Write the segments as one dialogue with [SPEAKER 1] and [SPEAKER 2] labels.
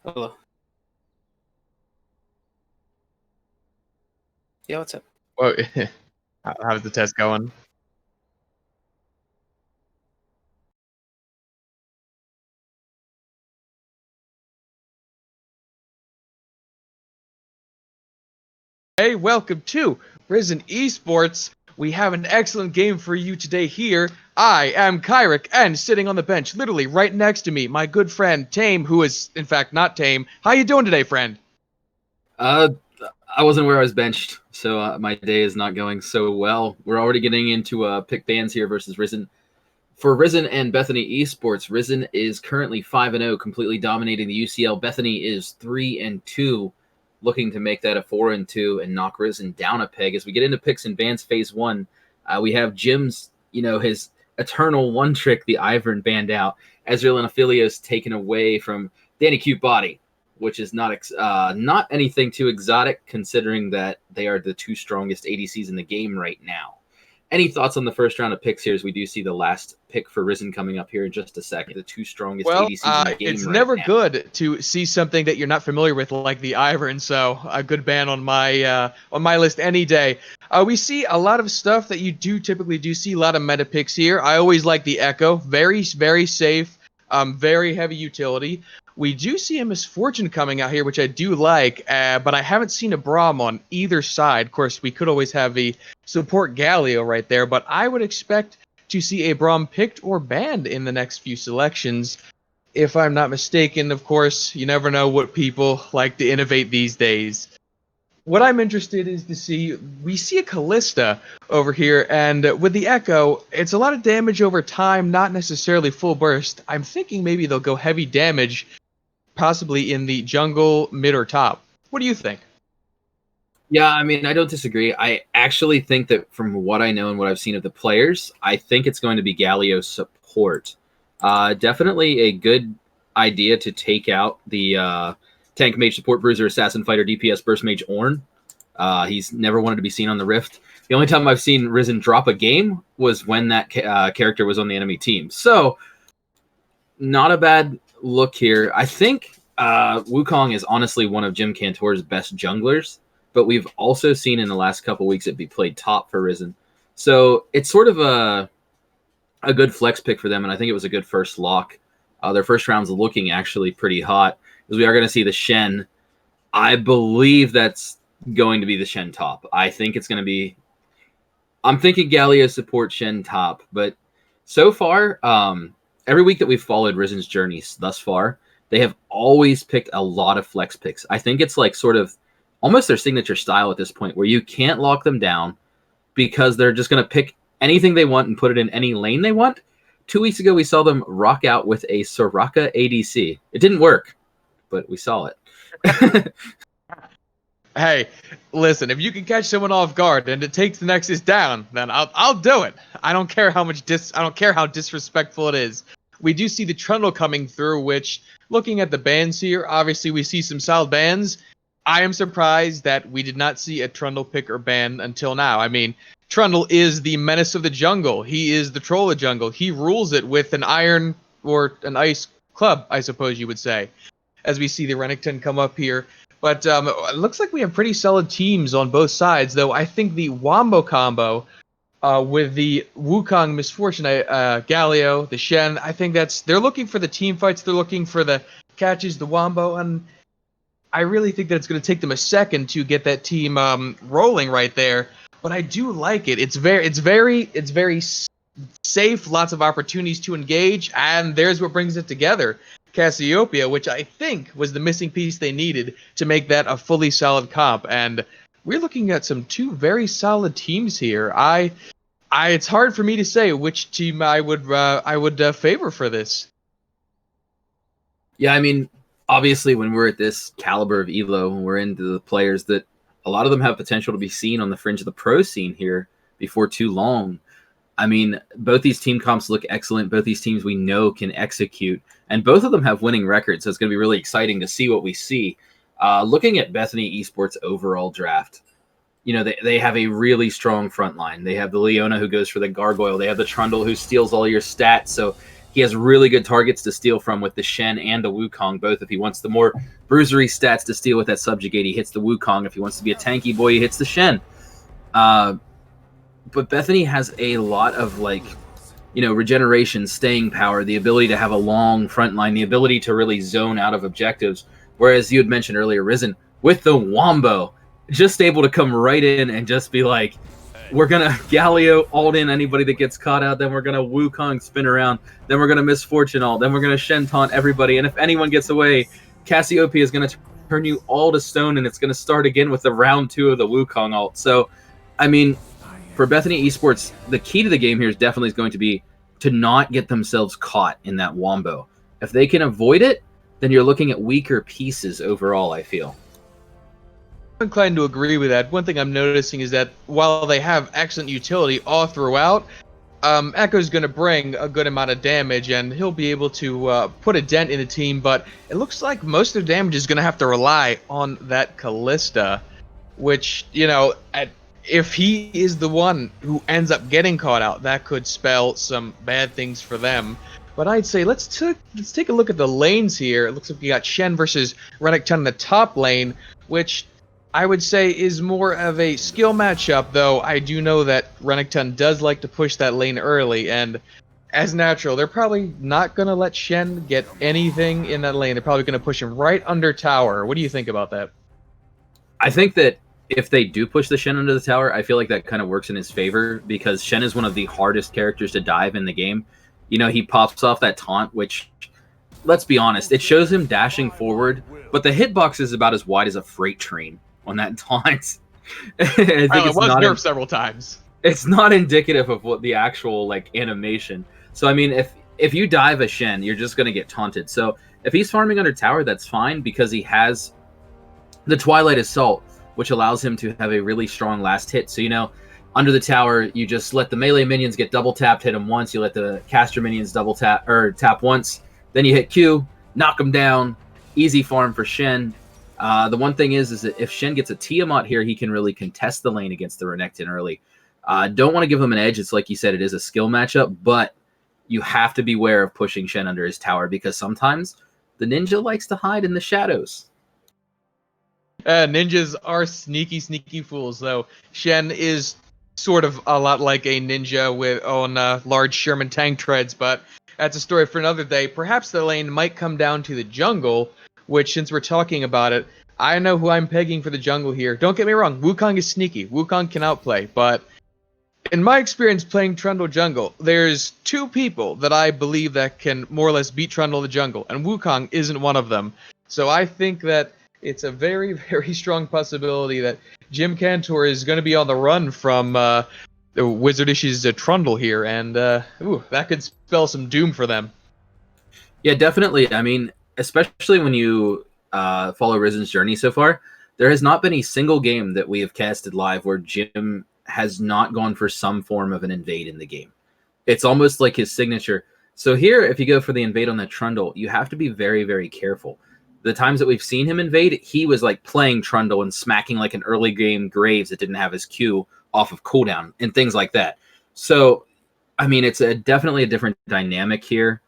[SPEAKER 1] Hello. Yeah, what's up?
[SPEAKER 2] Well, how's the test going? Hey, welcome to Risen Esports. We have an excellent game for you today here. I am Kyric, and sitting on the bench, literally right next to me, my good friend Tame, who is in fact not Tame. How you doing today, friend?
[SPEAKER 3] Uh, I wasn't where I was benched, so my day is not going so well. We're already getting into pick bands here versus Risen. For Risen and Bethany Esports, Risen is currently 5-0, completely dominating the UCL. Bethany is 3-2, looking to make that a 4-2 and knock Risen down a peg. As we get into picks and bans phase one, we have Jim's, his eternal one trick, the Ivern banned out. Ezreal and Aphelios taken away from Danny Cute Body, which is not anything too exotic, considering that they are the two strongest ADCs in the game right now. Any thoughts on the first round of picks here, as we do see the last pick for Risen coming up here in just a second? The two strongest ADCs in the game
[SPEAKER 2] It's
[SPEAKER 3] right
[SPEAKER 2] never
[SPEAKER 3] now.
[SPEAKER 2] good to see something that you're not familiar with, like the Ivern. So a good ban on my list any day. We see a lot of stuff that you typically do see a lot of meta picks here. I always like the Echo, very safe, very heavy utility. We do see a Misfortune coming out here, which I do like, but I haven't seen a Braum on either side. Of course, we could always have the support Galio right there, but I would expect to see a Braum picked or banned in the next few selections. If I'm not mistaken, of course, you never know what people like to innovate these days. What I'm interested is to see, we see a Callista over here, and with the Echo, it's a lot of damage over time, not necessarily full burst. I'm thinking maybe they'll go heavy damage, possibly in the jungle, mid, or top. What do you think?
[SPEAKER 3] Yeah, I mean, I don't disagree. I actually think that from what I know and what I've seen of the players, I think it's going to be Galio support. Definitely a good idea to take out the tank mage support bruiser assassin fighter DPS burst mage Ornn. He's never wanted to be seen on the Rift. The only time I've seen Risen drop a game was when that character was on the enemy team. So, not a bad look here. I think Wukong is honestly one of Jim Cantor's best junglers, but we've also seen in the last couple weeks it be played top for Risen. So it's sort of a good flex pick for them, and I think it was a good first lock. Their first round's looking actually pretty hot, because we are going to see the Shen. I believe that's going to be the Shen top. I think it's going to be... I'm thinking Galio support Shen top, but so far, every week that we've followed Risen's journey thus far, they have always picked a lot of flex picks. I think it's like sort of almost their signature style at this point, where you can't lock them down because they're just going to pick anything they want and put it in any lane they want. 2 weeks ago, we saw them rock out with a Soraka ADC. It didn't work, but we saw it.
[SPEAKER 2] Hey, listen, if you can catch someone off guard and it takes the Nexus down, then I'll do it. I don't care how disrespectful it is. We do see the Trundle coming through, which, looking at the bans here, obviously we see some solid bans. I am surprised that we did not see a Trundle pick or ban until now. I mean, Trundle is the menace of the jungle. He is the troll of the jungle. He rules it with an iron or an ice club, I suppose you would say, as we see the Renekton come up here. But it looks like we have pretty solid teams on both sides, though I think the Wombo combo with the Wukong Misfortune, Galio, the Shen, I think they're looking for the team fights, they're looking for the catches, the Wombo, and I really think that it's going to take them a second to get that team rolling right there. But I do like it. It's very safe, lots of opportunities to engage, and there's what brings it together. Cassiopeia, which I think was the missing piece they needed to make that a fully solid comp. And we're looking at some two very solid teams here. It's hard for me to say which team I would favor for this.
[SPEAKER 3] Yeah, I mean, obviously, when we're at this caliber of Elo, when we're into the players that a lot of them have potential to be seen on the fringe of the pro scene here before too long. I mean, both these team comps look excellent. Both these teams we know can execute, and both of them have winning records. So it's going to be really exciting to see what we see. Looking at Bethany Esports overall draft, they have a really strong front line. They have the Leona who goes for the gargoyle. They have the Trundle who steals all your stats. So he has really good targets to steal from with the Shen and the Wukong, both. If he wants the more bruisery stats to steal with that Subjugate, he hits the Wukong. If he wants to be a tanky boy, he hits the Shen. But Bethany has a lot of, like, regeneration, staying power, the ability to have a long front line, the ability to really zone out of objectives. Whereas you had mentioned earlier, Risen, with the Wombo, just able to come right in and just be like, we're going to Galio ult in anybody that gets caught out, then we're going to Wukong spin around, then we're going to Misfortune ult, then we're going to Shen taunt everybody, and if anyone gets away, Cassiopeia is going to turn you all to stone, and it's going to start again with the round 2 of the Wukong ult. So, I mean, for Bethany Esports, the key to the game here is definitely going to be to not get themselves caught in that Wombo. If they can avoid it, then you're looking at weaker pieces overall, I feel.
[SPEAKER 2] I'm inclined to agree with that. One thing I'm noticing is that while they have excellent utility all throughout, Echo's going to bring a good amount of damage, and he'll be able to put a dent in the team, but it looks like most of the damage is going to have to rely on that Callista, which, if he is the one who ends up getting caught out, that could spell some bad things for them. But I'd say let's take a look at the lanes here. It looks like we got Shen versus Renekton in the top lane, which I would say is more of a skill matchup, though I do know that Renekton does like to push that lane early, and as natural, they're probably not going to let Shen get anything in that lane. They're probably going to push him right under tower. What do you think about that?
[SPEAKER 3] I think that if they do push the Shen under the tower, I feel like that kind of works in his favor, because Shen is one of the hardest characters to dive in the game. He pops off that taunt, which, let's be honest, it shows him dashing forward, but the hitbox is about as wide as a freight train on that taunt. I think
[SPEAKER 2] it was nerfed several times.
[SPEAKER 3] It's not indicative of what the actual animation. So I mean, if you dive a Shen, you're just going to get taunted. So if he's farming under tower, that's fine, because he has the Twilight Assault, which allows him to have a really strong last hit. So under the tower, you just let the melee minions get double tapped, hit them once. You let the caster minions double tap or tap once. Then you hit Q, knock them down. Easy farm for Shen. The one thing is that if Shen gets a Tiamat here, he can really contest the lane against the Renekton early. Don't want to give him an edge. It's like you said, it is a skill matchup, but you have to beware of pushing Shen under his tower, because sometimes the ninja likes to hide in the shadows.
[SPEAKER 2] Ninjas are sneaky fools, though. Shen is sort of a lot like a ninja on large Sherman tank treads, but that's a story for another day. Perhaps the lane might come down to the jungle, which, since we're talking about it, I know who I'm pegging for the jungle here. Don't get me wrong, Wukong is sneaky. Wukong can outplay, but in my experience playing Trundle jungle, there's 2 people that I believe that can more or less beat Trundle the jungle, and Wukong isn't one of them. So I think that it's a very, very strong possibility that Jim Cantor is going to be on the run from the Wizardish's Trundle here, and that could spell some doom for them.
[SPEAKER 3] Yeah, definitely. I mean, especially when you follow Risen's journey so far, there has not been a single game that we have casted live where Jim has not gone for some form of an invade in the game. It's almost like his signature. So here, if you go for the invade on that Trundle, you have to be very, very careful. The times that we've seen him invade, he was like playing Trundle and smacking like an early game Graves that didn't have his Q off of cooldown and things like that. So, I mean, it's definitely a different dynamic here.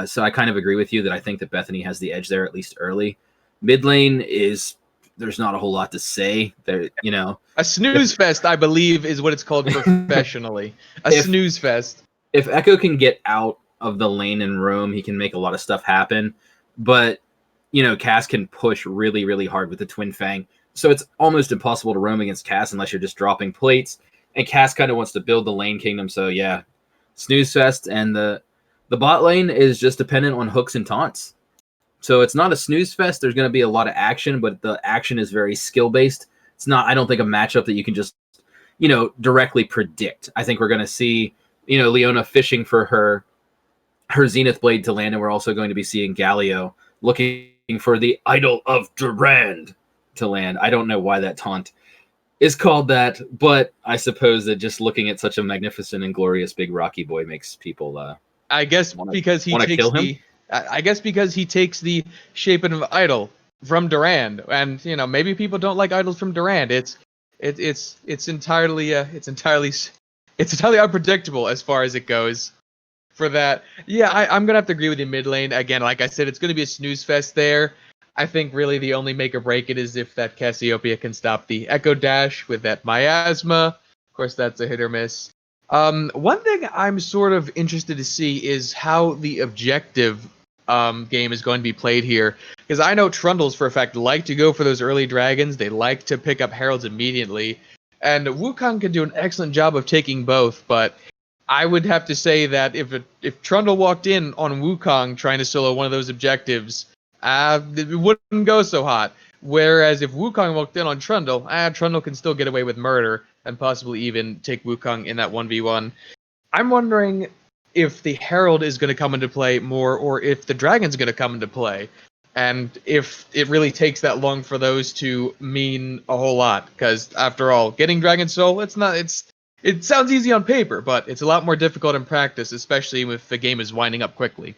[SPEAKER 3] So I kind of agree with you that I think that Bethany has the edge there, at least early. Mid lane there's not a whole lot to say. There,
[SPEAKER 2] a snooze fest, I believe, is what it's called professionally. Snooze fest.
[SPEAKER 3] If Echo can get out of the lane and roam, he can make a lot of stuff happen. But Cass can push really, really hard with the Twin Fang. So it's almost impossible to roam against Cass unless you're just dropping plates. And Cass kind of wants to build the lane kingdom. So yeah, snooze fest. And the bot lane is just dependent on hooks and taunts. So it's not a snooze fest. There's going to be a lot of action, but the action is very skill-based. It's not, I don't think, a matchup that you can just, directly predict. I think we're going to see, Leona fishing for her Zenith Blade to land, and we're also going to be seeing Galio looking for the Idol of Durand to land. I don't know why that taunt is called that, but I suppose that just looking at such a magnificent and glorious big rocky boy makes people
[SPEAKER 2] I guess because he takes the shape of an idol from Durand, and maybe people don't like idols from Durand. It's entirely unpredictable as far as it goes. for that. Yeah, I'm gonna have to agree with you mid lane. Again, like I said, it's gonna be a snooze fest there. I think really the only make or break it is if that Cassiopeia can stop the Echo Dash with that miasma. Of course, that's a hit or miss. One thing I'm sort of interested to see is how the objective game is going to be played here. Because I know Trundles, for a fact, like to go for those early dragons. They like to pick up Heralds immediately. And Wukong can do an excellent job of taking both, but I would have to say that if Trundle walked in on Wukong trying to solo one of those objectives, it wouldn't go so hot. Whereas if Wukong walked in on Trundle, Trundle can still get away with murder and possibly even take Wukong in that 1v1. I'm wondering if the Herald is going to come into play more, or if the Dragon's going to come into play, and if it really takes that long for those to mean a whole lot. Because after all, getting Dragon Soul, it sounds easy on paper, but it's a lot more difficult in practice, especially if the game is winding up quickly.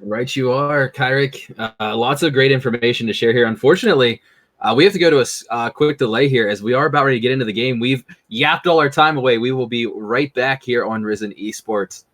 [SPEAKER 3] Right, you are, Kyric. Lots of great information to share here. Unfortunately, we have to go to a quick delay here as we are about ready to get into the game. We've yapped all our time away. We will be right back here on Risen Esports.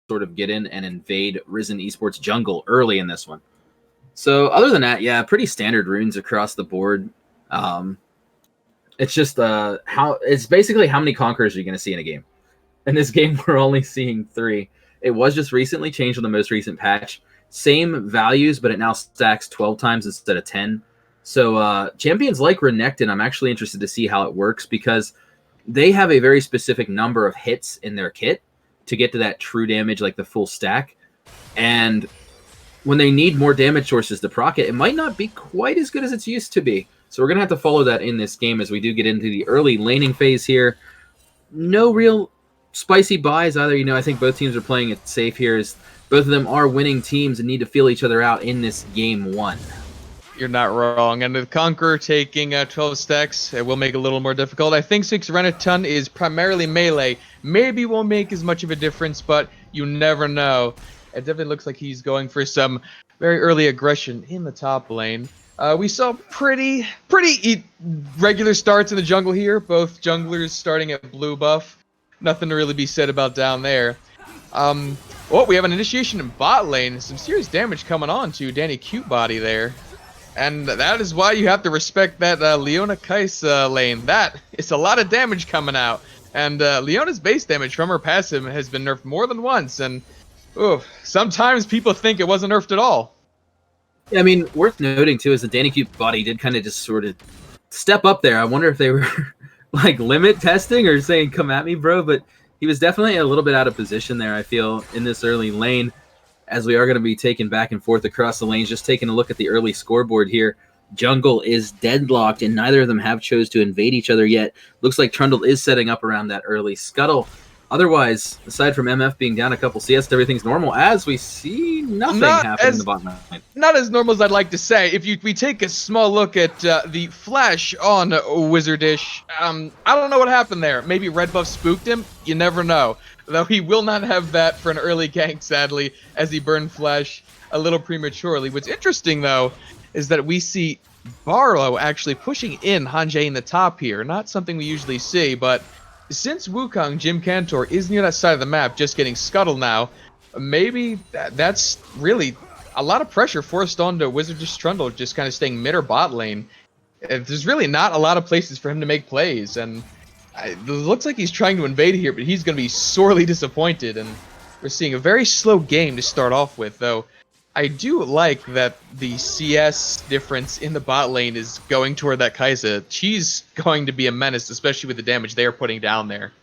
[SPEAKER 3] sort of get in and invade Risen Esports jungle early in this one. So other than that, yeah, pretty standard runes across the board. It's just it's basically how many conquerors are you going to see in a game. In this game, we're only seeing 3. It was just recently changed on the most recent patch. Same values, but it now stacks 12 times instead of 10. So champions like Renekton, I'm actually interested to see how it works because they have a very specific number of hits in their kit to get to that true damage, like the full stack. And when they need more damage sources to proc it, it might not be quite as good as it's used to be. So we're going to have to follow that in this game as we do get into the early laning phase here. No real spicy buys either. I think both teams are playing it safe here as both of them are winning teams and need to feel each other out in this game 1.
[SPEAKER 2] You're not wrong. And with Conqueror taking 12 stacks, it will make it a little more difficult. I think 6 Renekton is primarily melee. Maybe won't make as much of a difference, but you never know. It definitely looks like he's going for some very early aggression in the top lane. We saw pretty regular starts in the jungle here. Both junglers starting at blue buff. Nothing to really be said about down there. We have an initiation in bot lane. Some serious damage coming on to Danny Cutebody there. And that is why you have to respect that Leona Kai'Sa lane. That is a lot of damage coming out. And Leona's base damage from her passive has been nerfed more than once. And sometimes people think it wasn't nerfed at all.
[SPEAKER 3] Yeah, I mean, worth noting, too, is that Danny Cutebody did kind of just sort of step up there. I wonder if they were, like, limit testing or saying, come at me, bro. But he was definitely a little bit out of position there, I feel, in this early lane, as we are going to be taken back and forth across the lanes. Just taking a look at the early scoreboard here. Jungle is deadlocked, and neither of them have chose to invade each other yet. Looks like Trundle is setting up around that early scuttle. Otherwise, aside from MF being down a couple CS, everything's normal, as we see nothing happen in the bottom lane.
[SPEAKER 2] Not as normal as I'd like to say. If we take a small look at the flash on Wizardish, I don't know what happened there. Maybe red buff spooked him? You never know. Though he will not have that for an early gank, sadly, as he burned flash a little prematurely. What's interesting, though, is that we see Barlow actually pushing in Hanjay in the top here. Not something we usually see, but since Wukong, Jim Cantor is near that side of the map, just getting scuttled now, maybe that's really a lot of pressure forced onto Wizardish Trundle, just kind of staying mid or bot lane. There's really not a lot of places for him to make plays, and it looks like he's trying to invade here, but he's going to be sorely disappointed, and we're seeing a very slow game to start off with, though. I do like that the CS difference in the bot lane is going toward that Kai'Sa. She's going to be a menace, especially with the damage they are putting down there.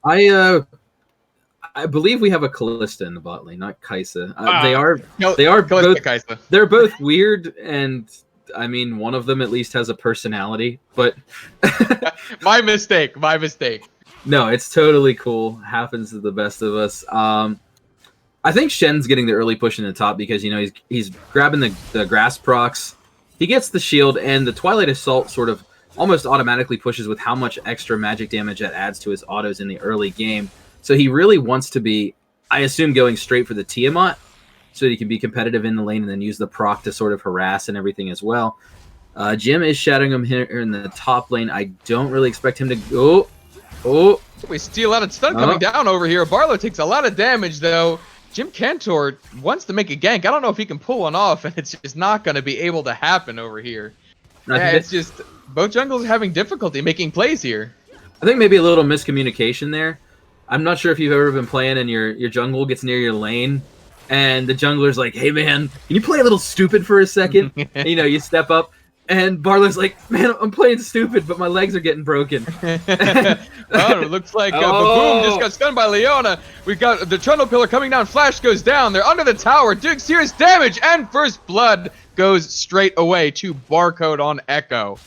[SPEAKER 3] I believe we have a Kalista in the bot lane, not Kai'Sa. They are both
[SPEAKER 2] Kai'Sa.
[SPEAKER 3] They're both weird, and I mean, one of them at least has a personality. But
[SPEAKER 2] my mistake.
[SPEAKER 3] No, it's totally cool. Happens to the best of us. I think Shen's getting the early push in the top because, he's grabbing the grass procs. He gets the shield, and the Twilight Assault sort of almost automatically pushes with how much extra magic damage that adds to his autos in the early game. So he really wants to be, I assume, going straight for the Tiamat so that he can be competitive in the lane and then use the proc to sort of harass and everything as well. Jim is shadowing him here in the top lane. I don't really expect him to go. Oh.
[SPEAKER 2] We see a lot of stun coming down over here. Barlow takes a lot of damage, though. Jim Cantor wants to make a gank. I don't know if he can pull one off, and it's just not going to be able to happen over here. It's just both jungles having difficulty making plays here.
[SPEAKER 3] I think maybe a little miscommunication there. I'm not sure if you've ever been playing and your jungle gets near your lane, and the jungler's like, hey, man, can you play a little stupid for a second? And, you step up, and Barlow's like, man, I'm playing stupid, but my legs are getting broken.
[SPEAKER 2] Well, it looks like Baboom just got stunned by Leona. We've got the Trundle Pillar coming down. Flash goes down. They're under the tower, doing serious damage, and first blood goes straight away to Barcode on Echo.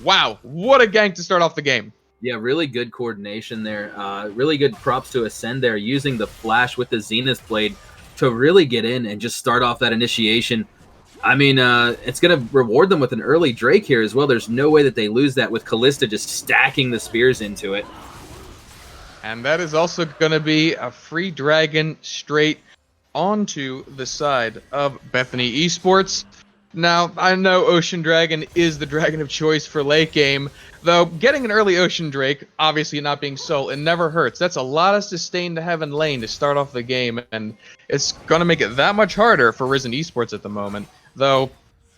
[SPEAKER 2] Wow, what a gank to start off the game.
[SPEAKER 3] Yeah, really good coordination there. Really good props to Ascend there, using the flash with the Zenith Blade to really get in and just start off that initiation. I mean, it's going to reward them with an early Drake here as well. There's no way that they lose that with Kalista just stacking the spears into it.
[SPEAKER 2] And that is also going to be a free dragon straight onto the side of Bethany Esports. Now, I know Ocean Dragon is the dragon of choice for late game, though getting an early Ocean Drake, obviously not being Soul, it never hurts. That's a lot of sustain to have in lane to start off the game, and it's going to make it that much harder for Risen Esports at the moment. Though,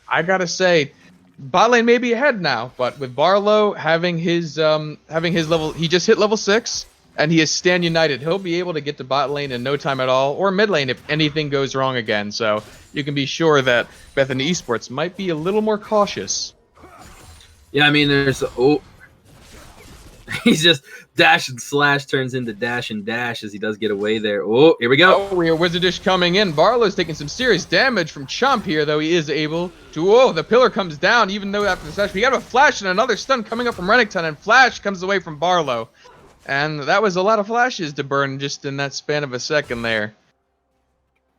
[SPEAKER 2] I gotta say, bot lane may be ahead now, but with Barlow having his level, he just hit level 6, and he is Stand United. He'll be able to get to bot lane in no time at all, or mid lane if anything goes wrong again. So you can be sure that Bethany Esports might be a little more cautious.
[SPEAKER 3] Yeah, I mean, there's he's just dash and slash turns into dash and dash as he does get away there. Oh, here we go.
[SPEAKER 2] Oh, we have Wizardish coming in. Barlow's taking some serious damage from Chomp here, though he is able to. Oh, the pillar comes down, even though after the slash, we got a flash and another stun coming up from Renekton, and flash comes away from Barlow. And that was a lot of flashes to burn just in that span of a second there.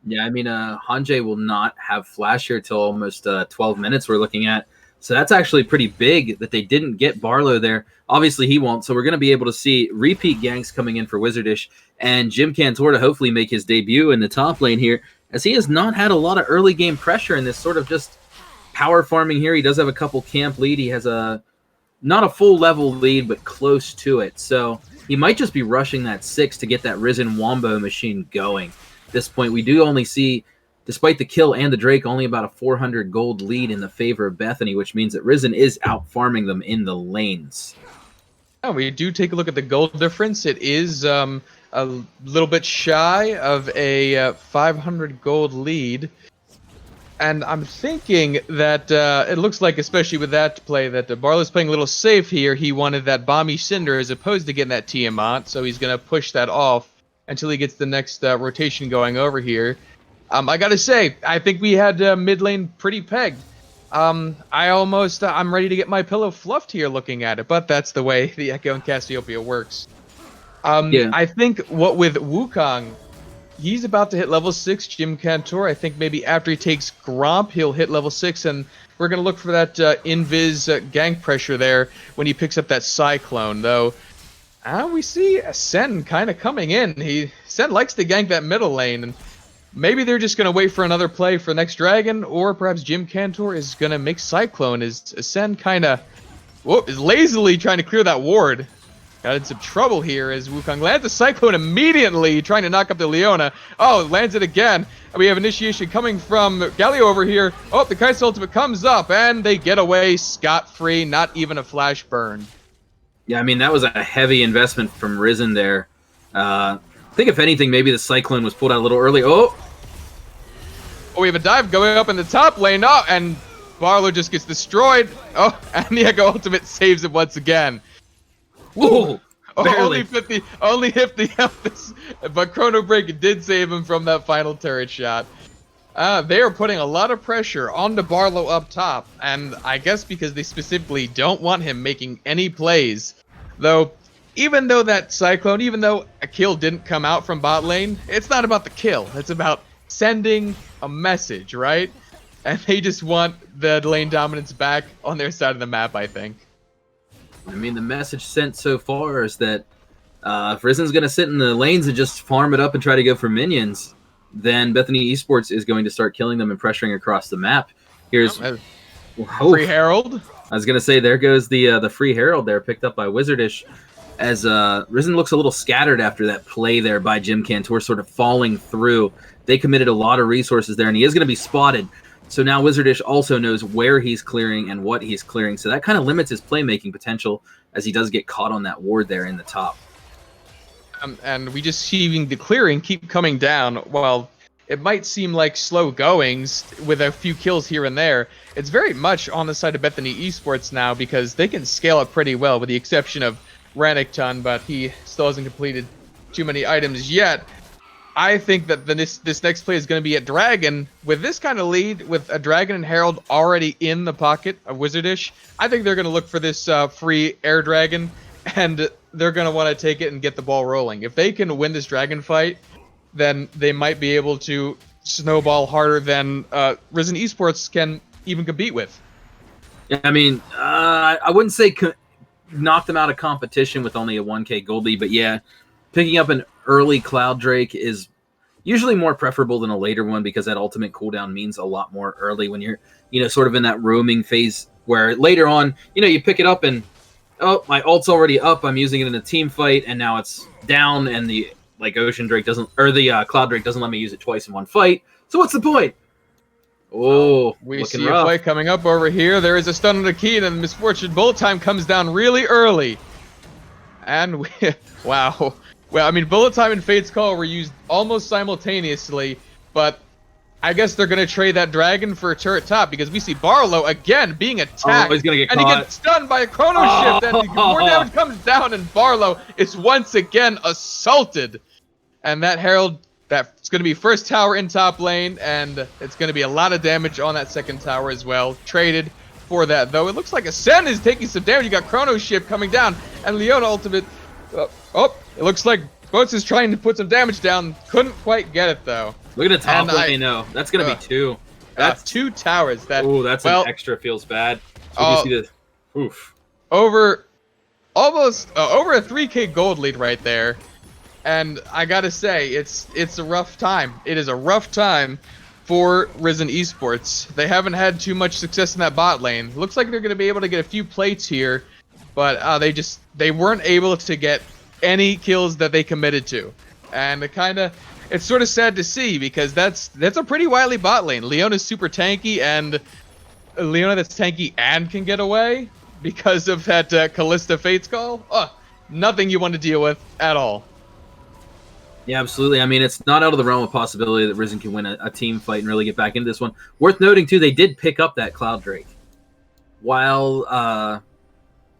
[SPEAKER 3] Yeah, I mean, Hanjay will not have flash here till almost 12 minutes we're looking at. So that's actually pretty big that they didn't get Barlow there. Obviously, he won't. So we're going to be able to see repeat ganks coming in for Wizardish and Jim Cantor to hopefully make his debut in the top lane here, as he has not had a lot of early game pressure in this sort of just power farming here. He does have a couple camp lead. He has not a full level lead, but close to it. So he might just be rushing that 6 to get that Risen Wombo machine going. At this point, we do only see, despite the kill and the Drake, only about a 400 gold lead in the favor of Bethany, which means that Risen is out farming them in the lanes.
[SPEAKER 2] Yeah, we do take a look at the gold difference. It is a little bit shy of a 500 gold lead. And I'm thinking that it looks like, especially with that play, that Barlow's playing a little safe here. He wanted that Bomby Cinder as opposed to getting that Tiamat, so he's going to push that off until he gets the next rotation going over here. I gotta say, I think we had mid lane pretty pegged. I'm ready to get my pillow fluffed here looking at it, but that's the way the Echo and Cassiopeia works.
[SPEAKER 3] Yeah.
[SPEAKER 2] I think what with Wukong, he's about to hit level 6, Jim Cantor. I think maybe after he takes Gromp, he'll hit level 6, and we're going to look for that invis gank pressure there when he picks up that Cyclone, though. We see Sen kind of coming in. Sen likes to gank that middle lane, and maybe they're just going to wait for another play for next Dragon, or perhaps Jim Cantor is going to make Cyclone as Sen kind of is lazily trying to clear that ward. Got in some trouble here as Wukong lands the Cyclone immediately, trying to knock up the Leona. Oh, lands it again. We have initiation coming from Galio over here. Oh, the Kai'Sa ultimate comes up, and they get away scot-free, not even a flash burn.
[SPEAKER 3] Yeah, I mean, that was a heavy investment from Risen there. I think, if anything, maybe the Cyclone was pulled out a little early. Oh,
[SPEAKER 2] we have a dive going up in the top lane. Oh, and Barlow just gets destroyed. Oh, and the Echo ultimate saves it once again.
[SPEAKER 3] Whoa,
[SPEAKER 2] only 50 this, but Chrono Break did save him from that final turret shot. They are putting a lot of pressure onto Barlow up top, and I guess because they specifically don't want him making any plays. Though, even though that Cyclone, even though a kill didn't come out from bot lane, it's not about the kill. It's about sending a message, right? And they just want the lane dominance back on their side of the map, I think.
[SPEAKER 3] I mean, the message sent so far is that if Risen's going to sit in the lanes and just farm it up and try to go for minions, then Bethany Esports is going to start killing them and pressuring across the map. Here's
[SPEAKER 2] Free Herald.
[SPEAKER 3] I was going to say, there goes the Free Herald there, picked up by Wizardish, as Risen looks a little scattered after that play there by Jim Cantor, sort of falling through. They committed a lot of resources there, and he is going to be spotted. So now Wizardish also knows where he's clearing and what he's clearing. So that kind of limits his playmaking potential as he does get caught on that ward there in the top.
[SPEAKER 2] And we just see the clearing keep coming down. While it might seem like slow goings with a few kills here and there, it's very much on the side of Bethany Esports now because they can scale up pretty well with the exception of Renekton, but he still hasn't completed too many items yet. I think that this next play is going to be a Dragon. With this kind of lead, with a Dragon and Herald already in the pocket of Wizardish, I think they're going to look for this free Air Dragon, and they're going to want to take it and get the ball rolling. If they can win this Dragon fight, then they might be able to snowball harder than Risen Esports can even compete with.
[SPEAKER 3] Yeah, I mean, I wouldn't say knock them out of competition with only a 1K gold lead, but yeah, picking up an early Cloud Drake is Usually more preferable than a later one because that ultimate cooldown means a lot more early when you're, sort of in that roaming phase where later on, you pick it up and, oh, my ult's already up. I'm using it in a team fight and now it's down and the Ocean Drake doesn't, or the Cloud Drake doesn't let me use it twice in one fight. So what's the point? Oh,
[SPEAKER 2] we see a fight coming up over here. There is a stun on the key, and then Misfortune Bullet Time comes down really early. And wow. Well, I mean, Bullet Time and Fate's Call were used almost simultaneously, but I guess they're going to trade that dragon for a turret top because we see Barlow again being attacked.
[SPEAKER 3] Oh, he's going to get
[SPEAKER 2] caught. And he gets stunned by a chrono shift, and more damage comes down, and Barlow is once again assaulted. And that Herald, that's going to be first tower in top lane, and it's going to be a lot of damage on that second tower as well. Traded for that, though. It looks like Ascend is taking some damage. You got Chrono Shift coming down, and Leona ultimate. It looks like Boats is trying to put some damage down. Couldn't quite get it, though.
[SPEAKER 3] Look at the top lane, though. That's going to be 2.
[SPEAKER 2] That's 2 towers.
[SPEAKER 3] Ooh, that's an extra feels bad. So you see this? Oof.
[SPEAKER 2] Over a 3K gold lead right there. And I gotta say, it's a rough time. It is a rough time for Risen Esports. They haven't had too much success in that bot lane. Looks like they're gonna be able to get a few plates here, but they weren't able to get any kills that they committed to. And it's sort of sad to see because that's a pretty wily bot lane. Leona's super tanky, and Leona that's tanky and can get away because of that Callista Fate's Call. Nothing you want to deal with at all.
[SPEAKER 3] Yeah, absolutely. I mean, it's not out of the realm of possibility that Risen can win a team fight and really get back into this one. Worth noting, too, they did pick up that Cloud Drake. While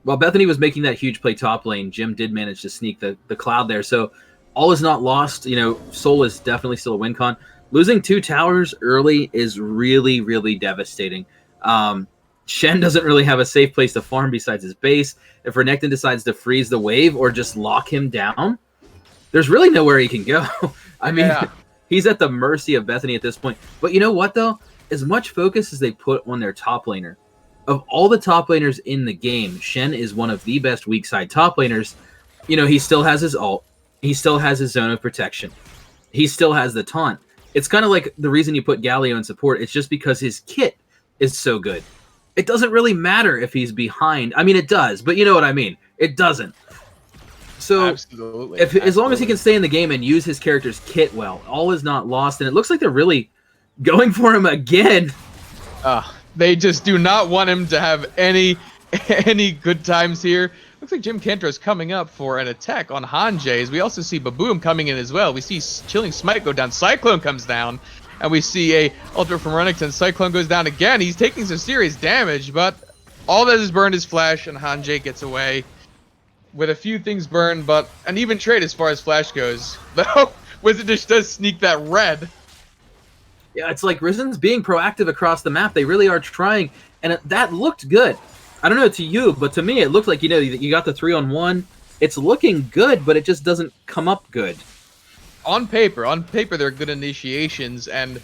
[SPEAKER 3] Bethany was making that huge play top lane, Jim did manage to sneak the Cloud there. So all is not lost. Soul is definitely still a win con. Losing 2 towers early is really, really devastating. Shen doesn't really have a safe place to farm besides his base. If Renekton decides to freeze the wave or just lock him down, there's really nowhere he can go. I mean, he's at the mercy of Bethany at this point. But you know what, though? As much focus as they put on their top laner, of all the top laners in the game, Shen is one of the best weak side top laners. He still has his ult. He still has his zone of protection. He still has the taunt. It's kind of like the reason you put Galio in support. It's just because his kit is so good. It doesn't really matter if he's behind. I mean, it does, but you know what I mean. It doesn't. So
[SPEAKER 2] absolutely.
[SPEAKER 3] As long as he can stay in the game and use his character's kit well, all is not lost. And it looks like they're really going for him again.
[SPEAKER 2] They just do not want him to have any good times here. Looks like Jim Cantro's coming up for an attack on Hanjays. We also see Baboom coming in as well. We see Chilling Smite go down. Cyclone comes down. And we see a ultra from Renekton. Cyclone goes down again. He's taking some serious damage, but all that is burned is Flash, and Hanjay gets away with a few things burned, but an even trade as far as Flash goes. Though Wizard Dish does sneak that red.
[SPEAKER 3] Yeah, it's like Risen's being proactive across the map. They really are trying, and that looked good. I don't know to you, but to me it looked like, you got the 3-on-1. It's looking good, but it just doesn't come up good.
[SPEAKER 2] On paper, they're good initiations, and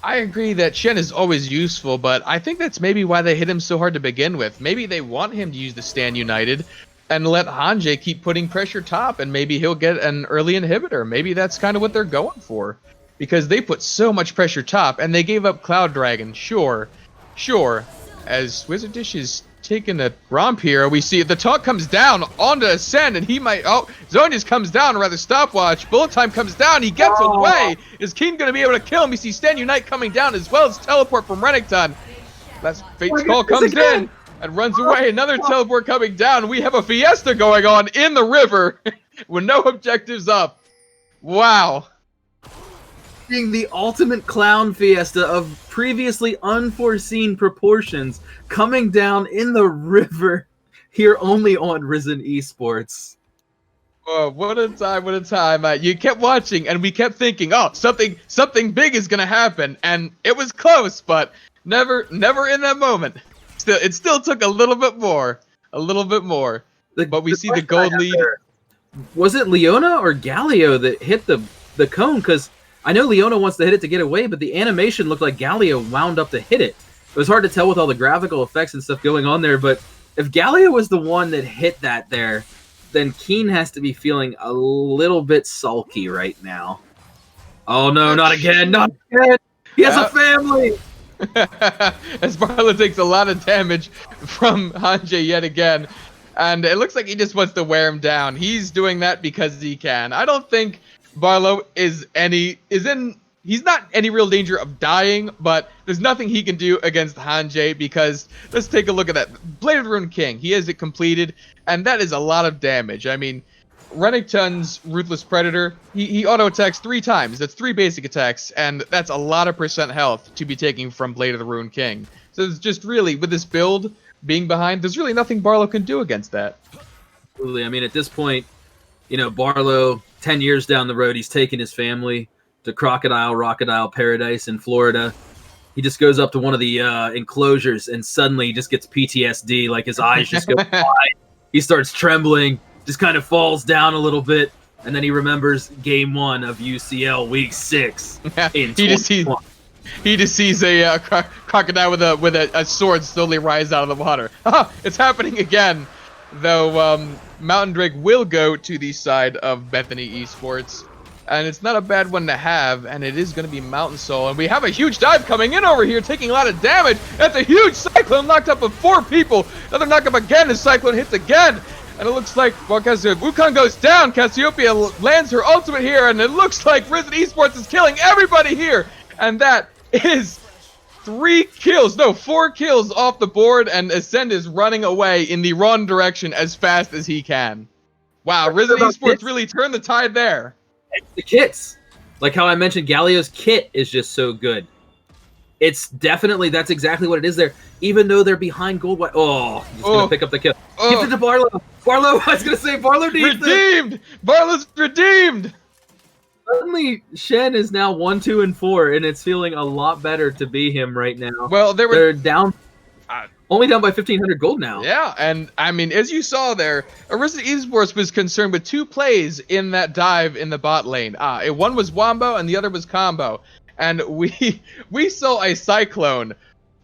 [SPEAKER 2] I agree that Shen is always useful, but I think that's maybe why they hit him so hard to begin with. Maybe they want him to use the Stand United and let Hanjay keep putting pressure top, and maybe he'll get an early inhibitor. Maybe that's kind of what they're going for, because they put so much pressure top, and they gave up Cloud Dragon. Sure. As Wizard Dish is taking a romp here, we see the taunt comes down onto Ascend, and he might... Zone just comes down, or rather Stopwatch. Bullet Time comes down, he gets away. Is Keen going to be able to kill him? We see Stand Unite coming down, as well as Teleport from Renekton. That's Fate's Call comes in and runs away. Another teleport coming down. We have a fiesta going on in the river with no objectives up. Wow.
[SPEAKER 3] Being the ultimate clown fiesta of previously unforeseen proportions coming down in the river here only on Risen Esports.
[SPEAKER 2] Oh, what a time. You kept watching and we kept thinking, something big is going to happen. And it was close, but never in that moment. It still took a little bit more. But we see the gold lead.
[SPEAKER 3] Was it Leona or Galio that hit the cone? Because I know Leona wants to hit it to get away, but the animation looked like Galio wound up to hit it. It was hard to tell with all the graphical effects and stuff going on there, but if Galio was the one that hit that there, then Keen has to be feeling a little bit sulky right now. Oh no, not again, not again. He has a family.
[SPEAKER 2] As Barlow takes a lot of damage from Hanjay yet again. And it looks like he just wants to wear him down. He's doing that because he can. I don't think Barlow he's not any real danger of dying, but there's nothing he can do against Hanjay because let's take a look at that. Blade of the Rune King, he has it completed, and that is a lot of damage. I mean, Renekton's Ruthless Predator, he auto-attacks 3 times. That's 3 basic attacks, and that's a lot of % health to be taking from Blade of the Rune King. So it's just really, with this build being behind, there's really nothing Barlow can do against that.
[SPEAKER 3] Absolutely. I mean, at this point, Barlow, 10 years down the road, he's taken his family to Crocodile Paradise in Florida. He just goes up to one of the enclosures, and suddenly he just gets PTSD, like his eyes just go wide. He starts trembling, just kind of falls down a little bit, and then he remembers Game 1 of UCL Week 6.
[SPEAKER 2] He just sees a crocodile with a sword slowly rise out of the water. It's happening again, though. Mountain Drake will go to the side of Bethany Esports, and it's not a bad one to have, and it is going to be Mountain Soul, and we have a huge dive coming in over here, taking a lot of damage. That's a huge Cyclone knocked up of 4 people. Another knockup again, and Cyclone hits again. And it looks like, well, Wukong goes down. Cassiopeia lands her ultimate here, and it looks like Risen Esports is killing everybody here. And that is 4 kills off the board, and Ascend is running away in the wrong direction as fast as he can. Wow, Risen Esports really turned the tide there.
[SPEAKER 3] The kits. Like how I mentioned, Galio's kit is just so good. That's exactly what it is there. Even though they're behind gold, just gonna pick up the kill. Gives it to Barlow. Barlow, I was gonna say Barlow needs
[SPEAKER 2] redeemed. Barlow's redeemed.
[SPEAKER 3] Suddenly, Shen is now 1, 2, and 4, and it's feeling a lot better to be him right now.
[SPEAKER 2] Well,
[SPEAKER 3] they're down, only down by 1,500 gold now.
[SPEAKER 2] Yeah, and I mean, as you saw there, Arista Esports was concerned with 2 plays in that dive in the bot lane. One was Wombo, and the other was Combo. And we saw a Cyclone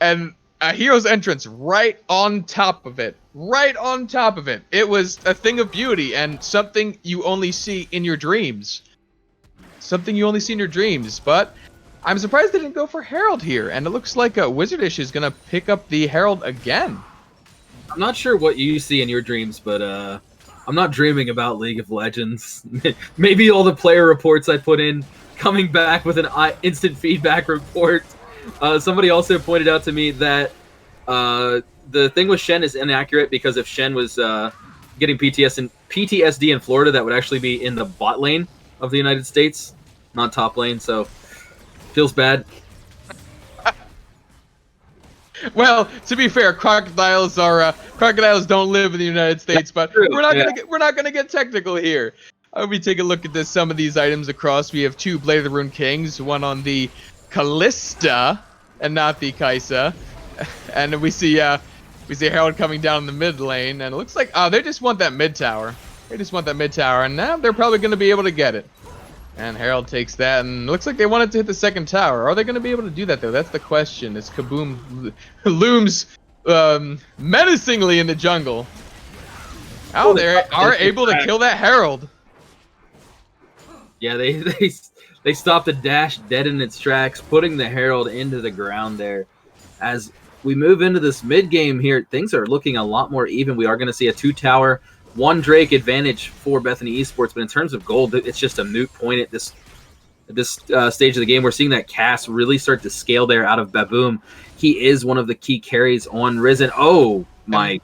[SPEAKER 2] and a Hero's Entrance right on top of it. Right on top of it. It was a thing of beauty and something you only see in your dreams. Something you only see in your dreams. But I'm surprised they didn't go for Herald here. And it looks like Wizardish is going to pick up the Herald again.
[SPEAKER 3] I'm not sure what you see in your dreams, but I'm not dreaming about League of Legends. Maybe all the player reports I put in coming back with an instant feedback report. Somebody also pointed out to me that the thing with Shen is inaccurate because if Shen was getting PTSD in Florida, that would actually be in the bot lane of the United States, not top lane. So feels bad.
[SPEAKER 2] Well, to be fair, crocodiles don't live in the United States, but we're not gonna get technical here. We take a look at some of these items across. We have 2 Blade of the Rune Kings, one on the Callista and not the Kaisa, and we see Herald coming down in the mid lane, and it looks like they just want that mid tower. They just want that mid tower, and now they're probably going to be able to get it. And Herald takes that, and it looks like they wanted to hit the 2nd tower. Are they going to be able to do that though? That's the question. As Kaboom looms menacingly in the jungle. They are able to kill that Herald.
[SPEAKER 3] Yeah, they stopped the dash dead in its tracks, putting the Herald into the ground there. As we move into this mid game here, things are looking a lot more even. We are going to see a 2-tower, 1 Drake advantage for Bethany Esports, but in terms of gold, it's just a moot point at this stage of the game. We're seeing that Cass really start to scale there out of Baboom. He is one of the key carries on Risen. Oh my!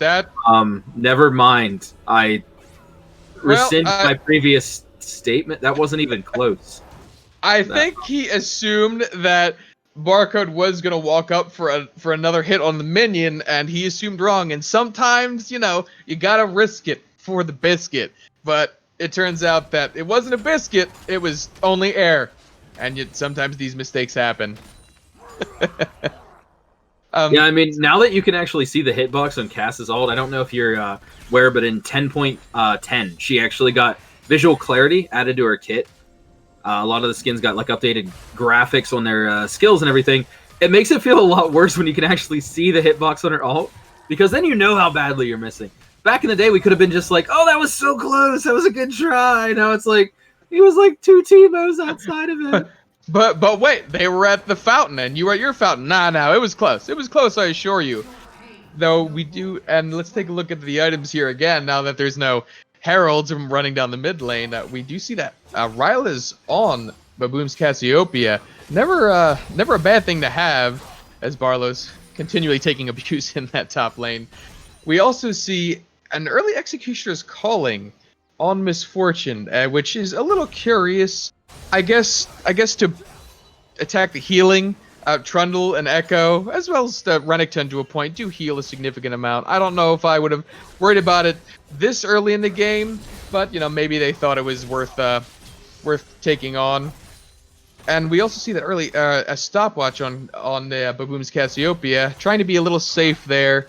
[SPEAKER 3] Never mind. I rescind my previous statement. That wasn't even close.
[SPEAKER 2] I think he assumed that Barcode was gonna walk up for another hit on the minion, and he assumed wrong. And sometimes, you gotta risk it for the biscuit. But it turns out that it wasn't a biscuit; it was only air. And yet, sometimes these mistakes happen.
[SPEAKER 3] Yeah, I mean, now that you can actually see the hitbox on Cass's ult, I don't know if you're aware, but in 10.10, she actually got visual clarity added to her kit. A lot of the skins got like updated graphics on their skills and everything. It makes it feel a lot worse when you can actually see the hitbox on her ult, because then you know how badly you're missing. Back in the day, we could have been just like, oh, that was so close. That was a good try. Now it's like, he was like 2 Teemos outside of it.
[SPEAKER 2] But wait, they were at the fountain and you were at your fountain. Nah, it was close. It was close, I assure you. Though we do, and let's take a look at the items here again. Now that there's no heralds running down the mid lane, we do see that Ryle is on Baboom's Cassiopeia. Never a bad thing to have, as Barlow's continually taking abuse in that top lane. We also see an early Executioner's Calling on Misfortune, which is a little curious. I guess to attack the healing. Trundle and Echo, as well as Renekton to a point, do heal a significant amount. I don't know if I would have worried about it this early in the game, but maybe they thought it was worth taking on. And we also see that early a stopwatch on the Baboom's Cassiopeia, trying to be a little safe there.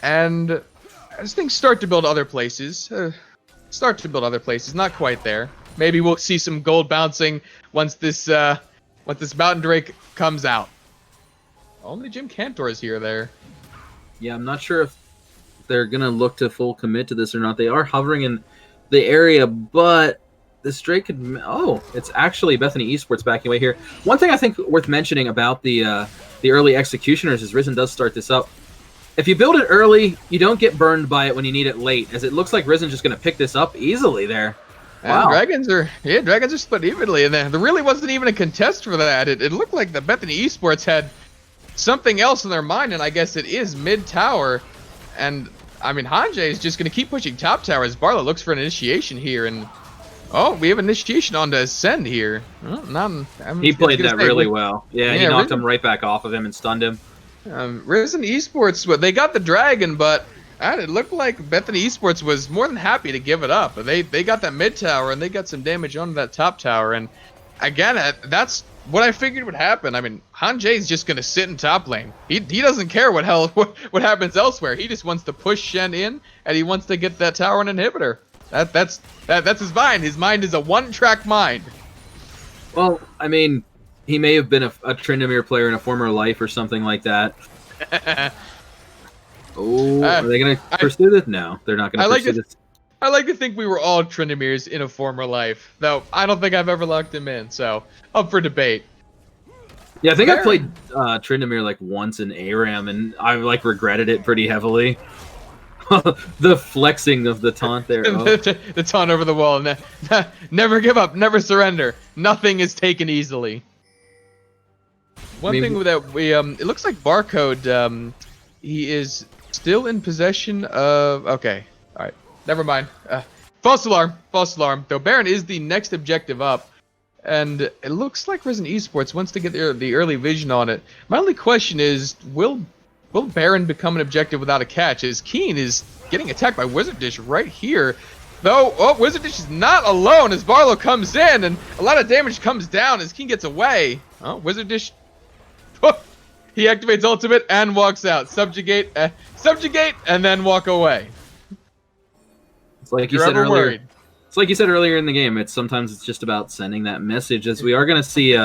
[SPEAKER 2] And as things start to build other places, not quite there. Maybe we'll see some gold bouncing once this Mountain Drake comes out. Only Jim Cantor is here there.
[SPEAKER 3] Yeah, I'm not sure if they're going to look to full commit to this or not. They are hovering in the area, but this Drake could... Oh, it's actually Bethany Esports backing away here. One thing I think worth mentioning about the early Executioners is Risen does start this up. If you build it early, you don't get burned by it when you need it late, as it looks like Risen's just going to pick this up easily there.
[SPEAKER 2] Wow. Dragons are split evenly, and there really wasn't even a contest for that. It looked like the Bethany Esports had something else in their mind, and I guess it is mid tower. And I mean, Hanjay is just going to keep pushing top tower as Barlow looks for an initiation here, and we have initiation on to Ascend here.
[SPEAKER 3] He played that really well. Yeah, he knocked him right back off of him and stunned him.
[SPEAKER 2] Risen Esports, they got the dragon, but it looked like Bethany Esports was more than happy to give it up. They got that mid tower and they got some damage on that top tower. And again, that's what I figured would happen. I mean, Hanjay's just gonna sit in top lane. He doesn't care what happens elsewhere. He just wants to push Shen in and he wants to get that tower and inhibitor. That's his mind. His mind is a one-track mind.
[SPEAKER 3] Well, I mean, he may have been a Tryndamere player in a former life or something like that. Oh, are they going to pursue this? No, they're not going to pursue this.
[SPEAKER 2] I like to think we were all Tryndameres in a former life, though I don't think I've ever locked him in, so up for debate.
[SPEAKER 3] Yeah, I think I played Tryndamere like once in ARAM, and I like regretted it pretty heavily. The flexing of the taunt there. Oh.
[SPEAKER 2] The taunt over the wall. Never give up, never surrender. Nothing is taken easily. One thing that we it looks like Barcode he is still in possession of... Okay, all right, never mind. False alarm. Though Baron is the next objective up, and it looks like Risen Esports wants to get the early vision on it. My only question is, will Baron become an objective without a catch? As Keen is getting attacked by Wizard Dish right here. Though, Wizard Dish is not alone as Barlow comes in, and a lot of damage comes down as Keen gets away. Oh, Wizard Dish... He activates ultimate and walks out. Subjugate, and then walk away.
[SPEAKER 3] It's like you said earlier. It's like you said earlier in the game. Sometimes it's just about sending that message. As we are going to see,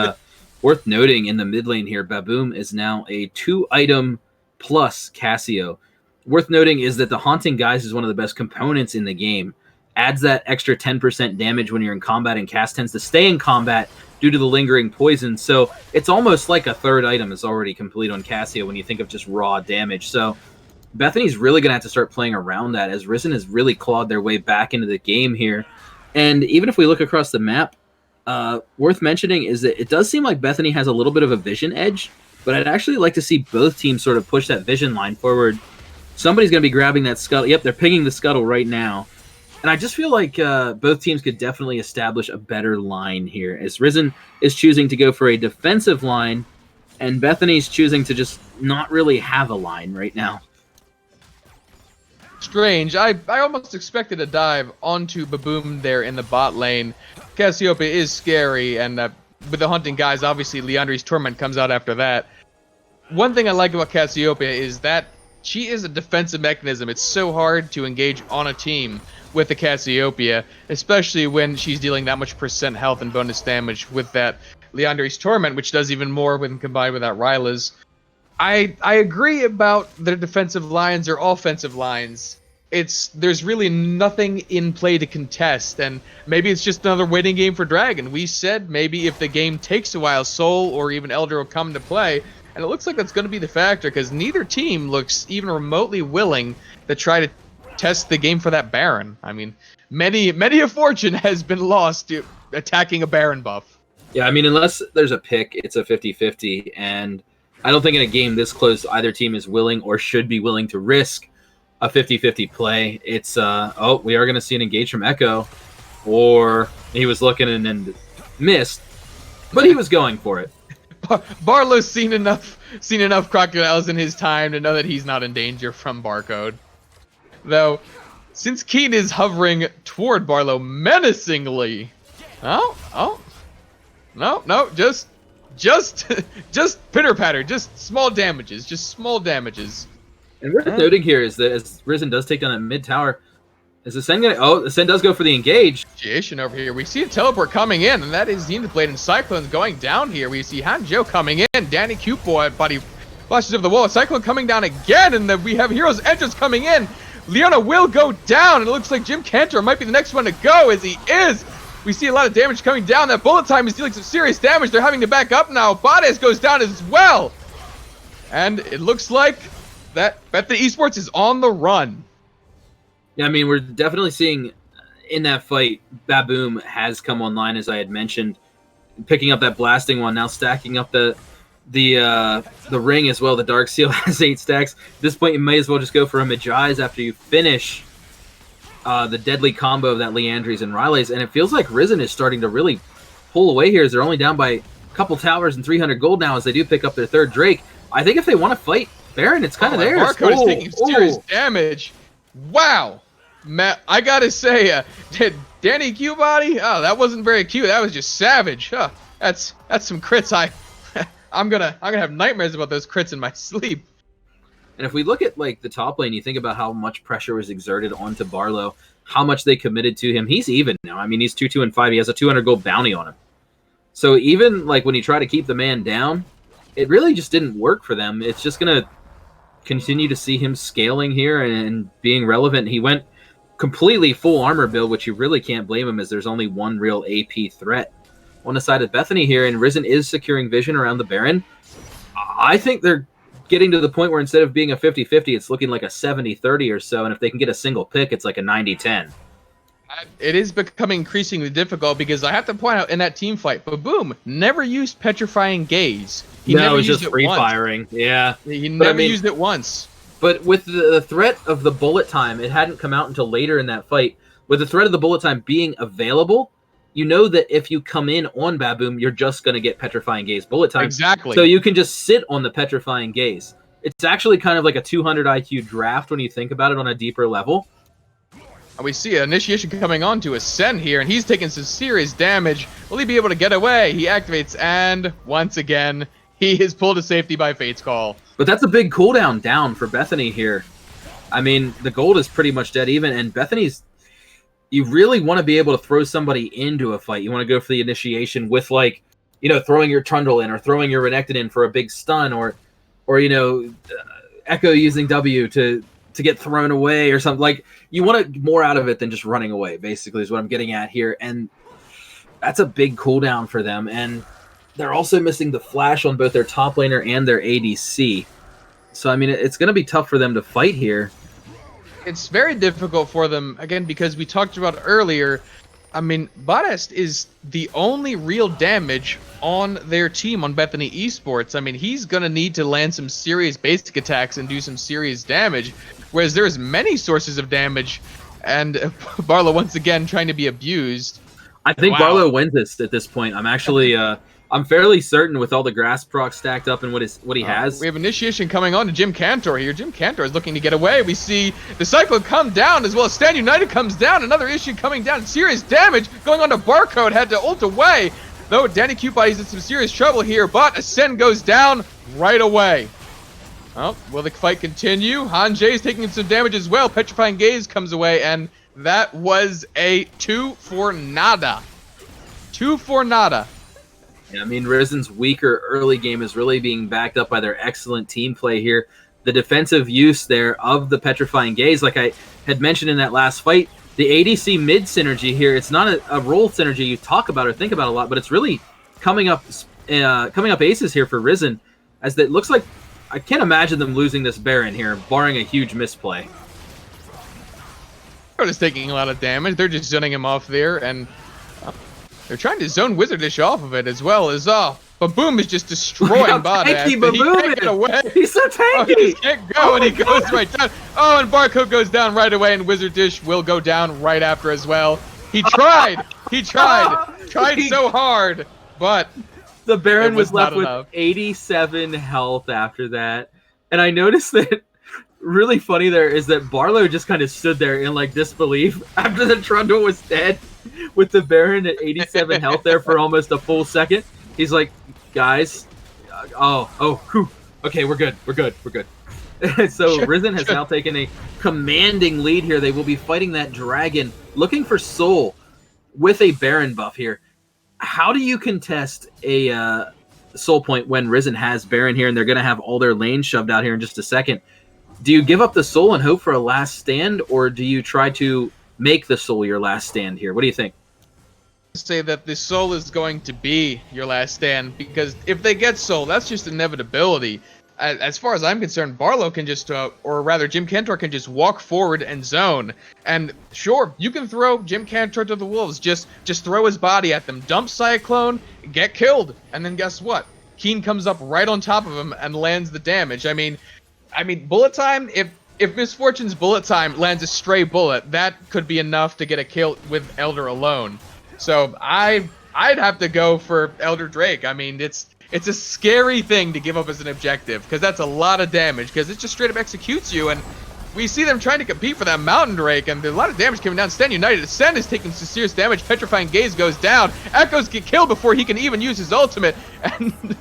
[SPEAKER 3] worth noting in the mid lane here, Baboom is now a 2-item plus Cassio. Worth noting is that the Haunting Guise is one of the best components in the game. Adds that extra 10% damage when you're in combat, and Cass tends to stay in combat due to the lingering poison. So it's almost like a third item is already complete on Cassio when you think of just raw damage. So Bethany's really going to have to start playing around that, as Risen has really clawed their way back into the game here. And even if we look across the map, worth mentioning is that it does seem like Bethany has a little bit of a vision edge, but I'd actually like to see both teams sort of push that vision line forward. Somebody's going to be grabbing that scuttle. Yep, they're pinging the scuttle right now. And I just feel like both teams could definitely establish a better line here, as Risen is choosing to go for a defensive line, and Bethany's choosing to just not really have a line right now.
[SPEAKER 2] Strange. I almost expected a dive onto Baboom there in the bot lane. Cassiopeia is scary, and with the Hunting Guise, obviously Liandry's Torment comes out after that. One thing I like about Cassiopeia is that she is a defensive mechanism. It's so hard to engage on a team with the Cassiopeia, especially when she's dealing that much % health and bonus damage with that Liandry's Torment, which does even more when combined with that Ryla's. I agree about their defensive lines or offensive lines. there's really nothing in play to contest, and maybe it's just another waiting game for Dragon. We said maybe if the game takes a while, Soul or even Elder will come to play, and it looks like that's going to be the factor because neither team looks even remotely willing to try to test the game for that Baron. I mean, many a fortune has been lost to attacking a Baron buff.
[SPEAKER 3] Yeah, I mean, unless there's a pick, it's a 50-50, and I don't think in a game this close either team is willing or should be willing to risk a 50-50 play. It's we are going to see an engage from Echo, or he was looking and then missed, but he was going for it.
[SPEAKER 2] Barlow's seen enough crocodiles in his time to know that he's not in danger from Barcode. Though, since Keen is hovering toward Barlow menacingly, no, just pitter patter, just small damages.
[SPEAKER 3] And worth noting here is that as Risen does take down that mid tower, is Ascend going to... Oh, Ascend does go for the engage.
[SPEAKER 2] Initiation over here. We see a teleport coming in, and that is Zenith Blade and Cyclone going down here. We see Hanjo coming in. Danny Cupboy body flashes over the wall. Cyclone coming down again, and then we have Hero's Entrance coming in. Leona will go down, and it looks like Jim Cantor might be the next one to go, as he is. We see a lot of damage coming down. That bullet time is dealing some serious damage. They're having to back up now. Bades goes down as well. And it looks like that Bethany Esports is on the run.
[SPEAKER 3] Yeah, I mean, we're definitely seeing in that fight, Baboom has come online, as I had mentioned, picking up that blasting one, now stacking up the ring as well. The Dark Seal has 8 stacks. At this point, you may as well just go for a Magi's after you finish the deadly combo of that Leandries and Rileys, and it feels like Risen is starting to really pull away here as they're only down by a couple towers and 300 gold now as they do pick up their 3rd Drake. I think if they want to fight Baron, it's kind of there.
[SPEAKER 2] Barcode is taking serious damage. Wow. Matt, I gotta say, Danny Q-Body, oh, that wasn't very cute. That was just savage. Huh. That's some crits. I'm gonna have nightmares about those crits in my sleep.
[SPEAKER 3] And if we look at like the top lane, you think about how much pressure was exerted onto Barlow, how much they committed to him. He's even now. I mean, he's 2-2-5. He has a 200 gold bounty on him. So even like when you try to keep the man down, it really just didn't work for them. It's just gonna continue to see him scaling here and being relevant. He went completely full armor build, which you really can't blame him as there's only one real AP threat on the side of Bethany here, and Risen is securing vision around the Baron. I think they're getting to the point where instead of being a 50-50, it's looking like a 70-30 or so, and if they can get a single pick, it's like a 90-10.
[SPEAKER 2] It is becoming increasingly difficult because I have to point out in that team fight, Baboom never used Petrifying Gaze.
[SPEAKER 3] He never used just free firing. Yeah.
[SPEAKER 2] He never used it once.
[SPEAKER 3] But with the threat of the bullet time, it hadn't come out until later in that fight. With the threat of the bullet time being available, you know that if you come in on Baboom, you're just going to get Petrifying Gaze bullet time.
[SPEAKER 2] Exactly.
[SPEAKER 3] So you can just sit on the Petrifying Gaze. It's actually kind of like a 200 IQ draft when you think about it on a deeper level.
[SPEAKER 2] We see an initiation coming on to Ascend here, and he's taking some serious damage. Will he be able to get away? He activates, and once again, he is pulled to safety by Fate's Call.
[SPEAKER 3] But that's a big cooldown down for Bethany here. I mean, the gold is pretty much dead even, and Bethany's... You really want to be able to throw somebody into a fight. You want to go for the initiation with, like, you know, throwing your Trundle in or throwing your Renekton in for a big stun or you know, Echo using W to get thrown away or something. Like, you want more out of it than just running away, basically, is what I'm getting at here. And that's a big cooldown for them. And they're also missing the flash on both their top laner and their ADC. So, I mean, it's going to be tough for them to fight here.
[SPEAKER 2] It's very difficult for them, again, because we talked about earlier, I mean, Bades is the only real damage on their team on Bethany Esports. I mean, he's going to need to land some serious basic attacks and do some serious damage, whereas there's many sources of damage, and Barlow once again trying to be abused.
[SPEAKER 3] I think Barlow wins this at this point. I'm actually... I'm fairly certain with all the grass proc stacked up and what he has.
[SPEAKER 2] We have initiation coming on to Jim Cantor here. Jim Cantor is looking to get away. We see the Cyclone come down as well as Stand United comes down. Another issue coming down. Serious damage going on to Barcode. Had to ult away. Though Danny Q-Body's in some serious trouble here, but Ascend goes down right away. Well, will the fight continue? Han Jay's taking some damage as well. Petrifying Gaze comes away, and that was a 2 for nada. 2 for nada. Yeah,
[SPEAKER 3] I mean, Risen's weaker early game is really being backed up by their excellent team play here. the defensive use there of the Petrifying Gaze. Like I had mentioned in that last fight, the ADC mid synergy here, it's not a role synergy you talk about or think about a lot, but it's really coming up aces here for Risen, as it looks like I can't imagine them losing this Baron here, barring a huge misplay.
[SPEAKER 2] They're just taking a lot of damage. They're just zoning him off there, and they're trying to zone Wizardish off of it as well as Baboom is just destroying Bada. He can't get away.
[SPEAKER 3] He's so tanky.
[SPEAKER 2] Oh, he can't go, and he goes right down. Oh, and Barcode goes down right away, and Wizardish will go down right after as well. He tried. He tried so hard, but
[SPEAKER 3] the Baron was left with 87 health after that. And I noticed that really funny there is that Barlow just kind of stood there in like disbelief after the Trundle was dead with the Baron at 87 health there for almost a full second. He's like, guys, whew. Okay, we're good. So Risen has now taken a commanding lead here. They will be fighting that dragon, looking for Soul with a Baron buff here. How do you contest a Soul point when Risen has Baron here and they're going to have all their lanes shoved out here in just a second? Do you give up the Soul and hope for a last stand, or do you try to make the Soul your last stand here? What do you think?
[SPEAKER 2] Say that the Soul is going to be your last stand, because if they get Soul, that's just inevitability. As far as I'm concerned, Barlow can just, or rather Jim Cantor can just walk forward and zone. And sure, you can throw Jim Cantor to the wolves. Just throw his body at them. Dump Cyclone, get killed. And then guess what? Keen comes up right on top of him and lands the damage. I mean, bullet time, if Misfortune's bullet time lands a stray bullet, that could be enough to get a kill with Elder alone. So I'd have to go for Elder Drake. I mean, it's a scary thing to give up as an objective, because that's a lot of damage, because it just straight up executes you, and we see them trying to compete for that Mountain Drake, and there's a lot of damage coming down. Stand United. Ascend is taking some serious damage. Petrifying Gaze goes down. Echoes get killed before he can even use his ultimate, and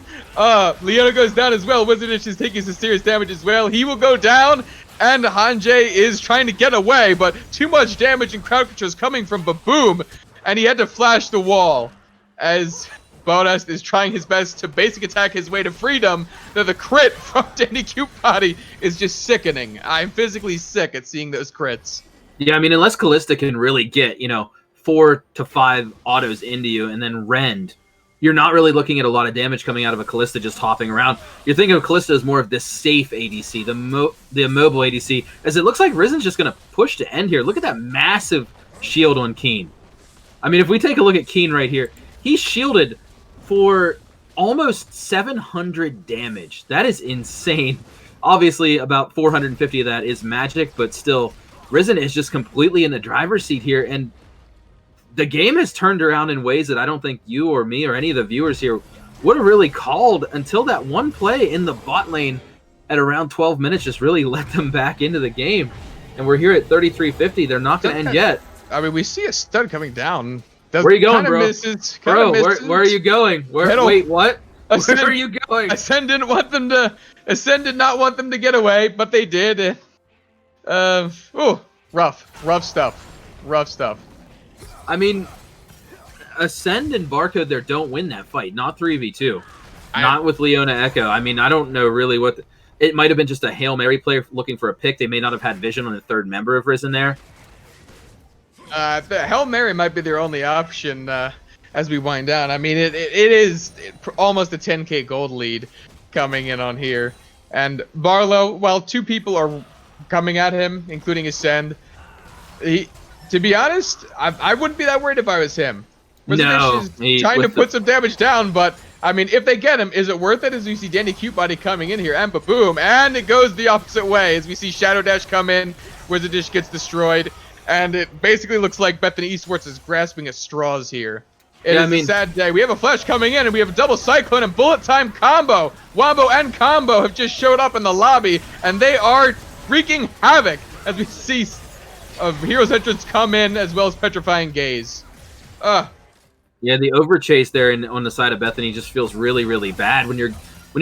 [SPEAKER 2] Leona goes down as well. Wizardish is taking some serious damage as well. He will go down, and Hanjay is trying to get away, but too much damage and crowd control is coming from Baboom, and he had to flash the wall as Bonus is trying his best to basic attack his way to freedom. The crit from Danny Cupebody is just sickening. I'm physically sick at seeing those crits.
[SPEAKER 3] Yeah, I mean, unless Callista can really get, 4 to 5 autos into you and then rend, you're not really looking at a lot of damage coming out of a Callista just hopping around. You're thinking of Callista as more of this safe ADC, the immobile ADC, as it looks like Risen's just going to push to end here. Look at that massive shield on Keen. I mean, if we take a look at Keen right here, he's shielded for almost 700 damage. That is insane. Obviously, about 450 of that is magic, but still, Risen is just completely in the driver's seat here, and the game has turned around in ways that I don't think you or me or any of the viewers here would have really called until that one play in the bot lane at around 12 minutes just really let them back into the game. And we're here at 3350. They're not going to end yet.
[SPEAKER 2] I mean, we see a stud coming down.
[SPEAKER 3] Where are you going, bro?
[SPEAKER 2] Misses,
[SPEAKER 3] bro, where are you going? Wait, what?
[SPEAKER 2] Ascend,
[SPEAKER 3] where are you going?
[SPEAKER 2] Ascend did not want them to get away, but they did. Rough stuff.
[SPEAKER 3] I mean, Ascend and Barcode there don't win that fight. Not 3v2. Not with Leona Echo. I mean, I don't know really what... It might have been just a Hail Mary player looking for a pick. They may not have had vision on the third member of Risen there.
[SPEAKER 2] The Hail Mary might be their only option as we wind down. I mean, it is almost a 10k gold lead coming in on here. And Barlow, while 2 people are coming at him, including Ascend, to be honest, I wouldn't be that worried if I was him.
[SPEAKER 3] No,
[SPEAKER 2] he's trying to put some damage down, but I mean, if they get him, is it worth it? As we see Danny Cupebody coming in here, and Baboom, and it goes the opposite way as we see Shadow Dash come in, Wizardish gets destroyed. And it basically looks like Bethany Esports is grasping at straws here. It is a sad day. We have a Flash coming in, and we have a double Cyclone and Bullet Time combo. Wombo and Combo have just showed up in the lobby, and they are wreaking havoc as we see Heroes Entrance come in, as well as Petrifying Gaze.
[SPEAKER 3] Yeah, the overchase there on the side of Bethany just feels really, really bad when you're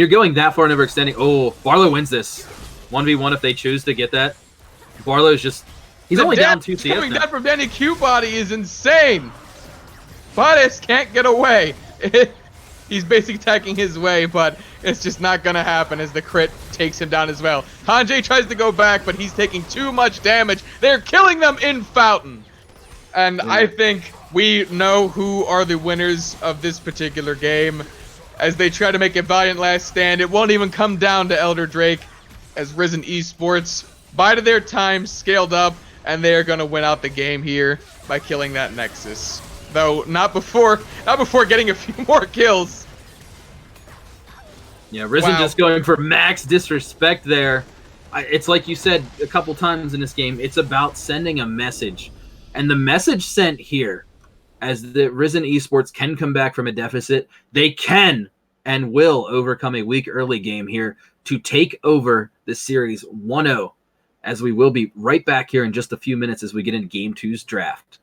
[SPEAKER 3] going that far and overextending. Oh, Barlow wins this 1v1 if they choose to get that. Barlow's just... He's only down 2 CS
[SPEAKER 2] coming down from Danny Cupebody is insane. Bodice can't get away. He's basically attacking his way, but it's just not going to happen as the crit takes him down as well. Hanjay tries to go back, but he's taking too much damage. They're killing them in Fountain. And
[SPEAKER 3] Yeah.
[SPEAKER 2] I think we know who are the winners of this particular game. As they try to make a valiant last stand, it won't even come down to Elder Drake, as Risen Esports bided their time, scaled up, and they are going to win out the game here by killing that Nexus. Though not before getting a few more kills.
[SPEAKER 3] Yeah, Risen
[SPEAKER 2] Wow.
[SPEAKER 3] just going for max disrespect there. It's like you said a couple times in this game, it's about sending a message. And the message sent here, as the Risen Esports can come back from a deficit, they can and will overcome a weak early game here to take over the series 1-0, as we will be right back here in just a few minutes as we get into Game 2's draft.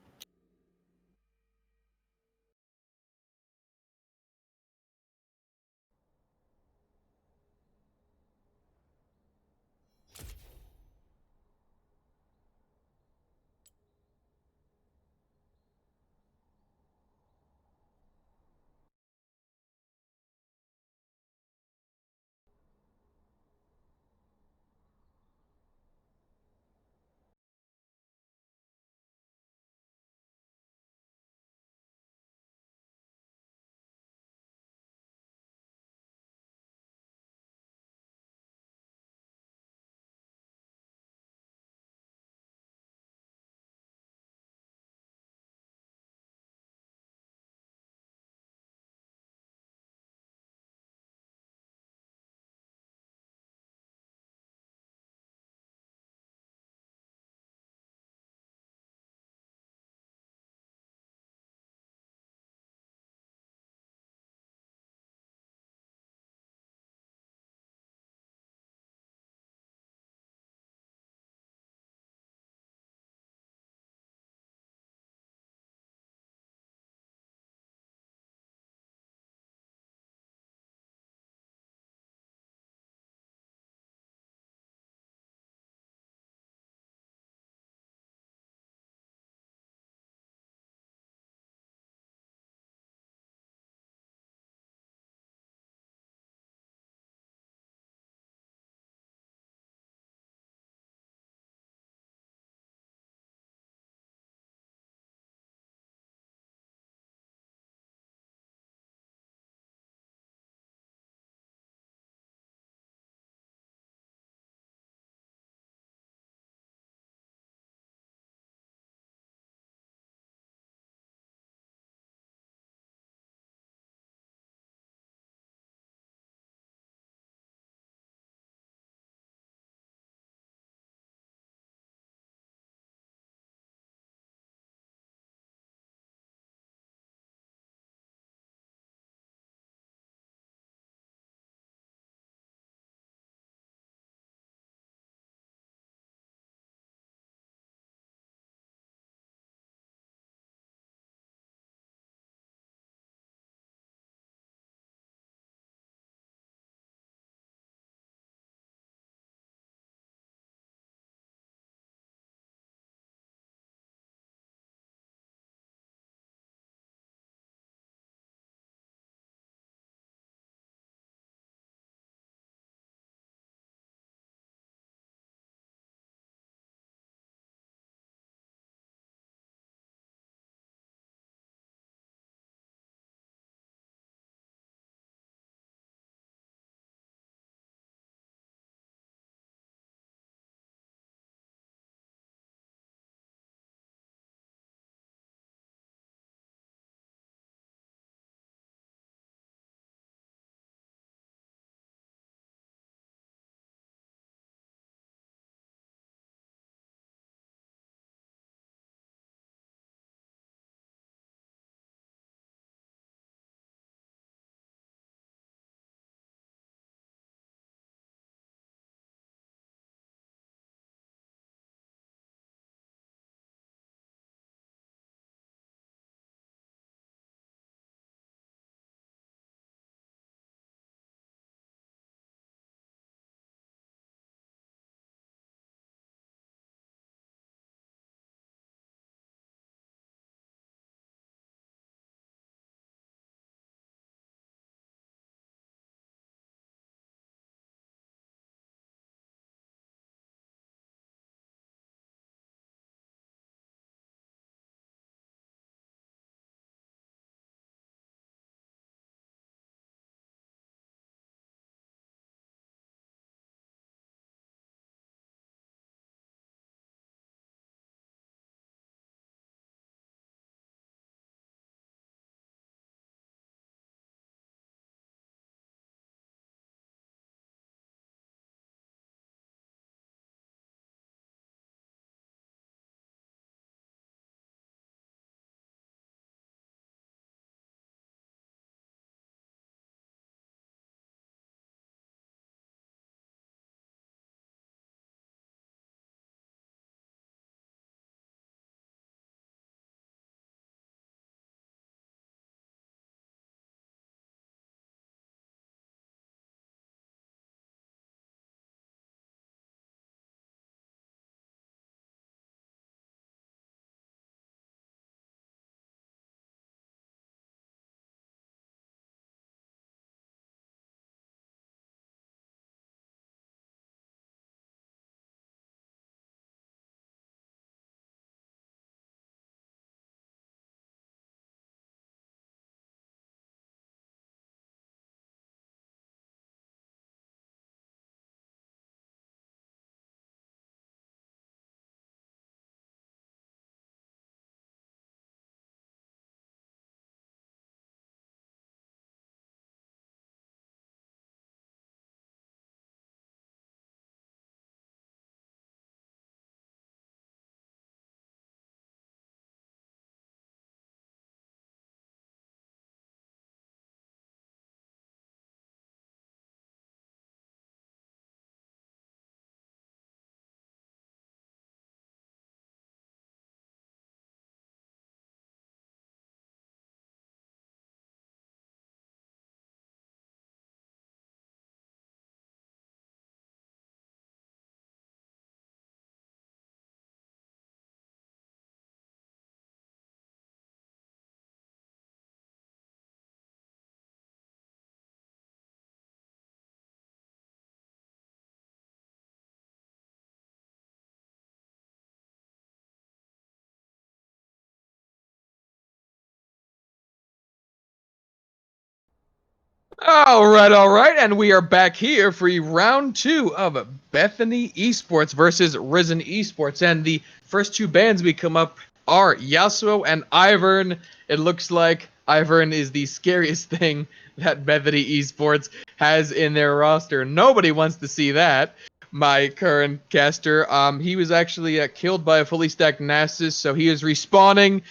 [SPEAKER 2] All right, and we are back here for round 2 of Bethany Esports versus Risen Esports, and the first two bans we come up are Yasuo and Ivern. It looks like Ivern is the scariest thing that Bethany Esports has in their roster. Nobody wants to see that. My current caster, he was actually killed by a fully stacked Nasus, so he is respawning.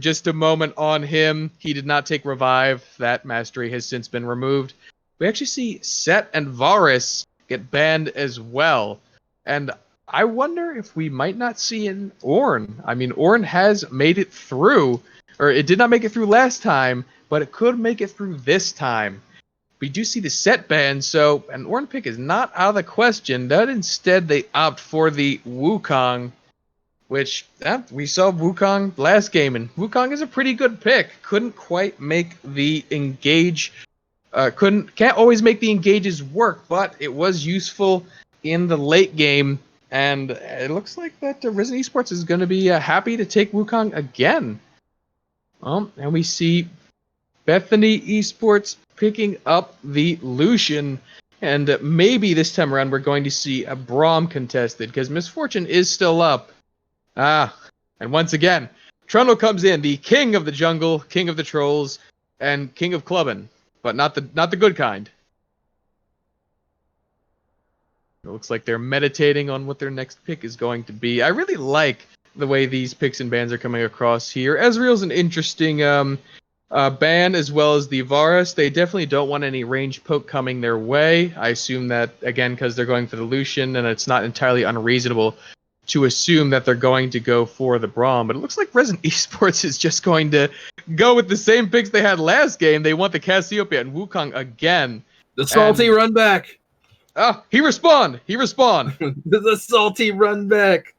[SPEAKER 2] Just a moment on him. He did not take revive. That mastery has since been removed. We actually see Set and Varus get banned as well. And I wonder if we might not see an Ornn. I mean, Ornn has made it through, or it did not make it through last time, but it could make it through this time. We do see the Set ban, so an Ornn pick is not out of the question. That instead they opt for the Wukong, which we saw Wukong last game, and Wukong is a pretty good pick. Couldn't quite make the engage, can't always make the engages work, but it was useful in the late game, and it looks like that Risen Esports is going to be happy to take Wukong again. And we see Bethany Esports picking up the Lucian, and maybe this time around we're going to see a Braum contested, because Misfortune is still up. And once again, Trundle comes in, the king of the jungle, king of the trolls, and king of clubbing, but not the good kind. It looks like they're meditating on what their next pick is going to be. I really like the way these picks and bans are coming across here. Ezreal's an interesting ban, as well as the Varus. They definitely don't want any range poke coming their way. I assume that, again, because they're going for the Lucian, and it's not entirely unreasonable to assume that they're going to go for the Braum, but it looks like Resident Esports is just going to go with the same picks they had last game. They want the Cassiopeia and Wukong again.
[SPEAKER 3] The salty run back.
[SPEAKER 2] Oh, he respawned.
[SPEAKER 3] The salty run back.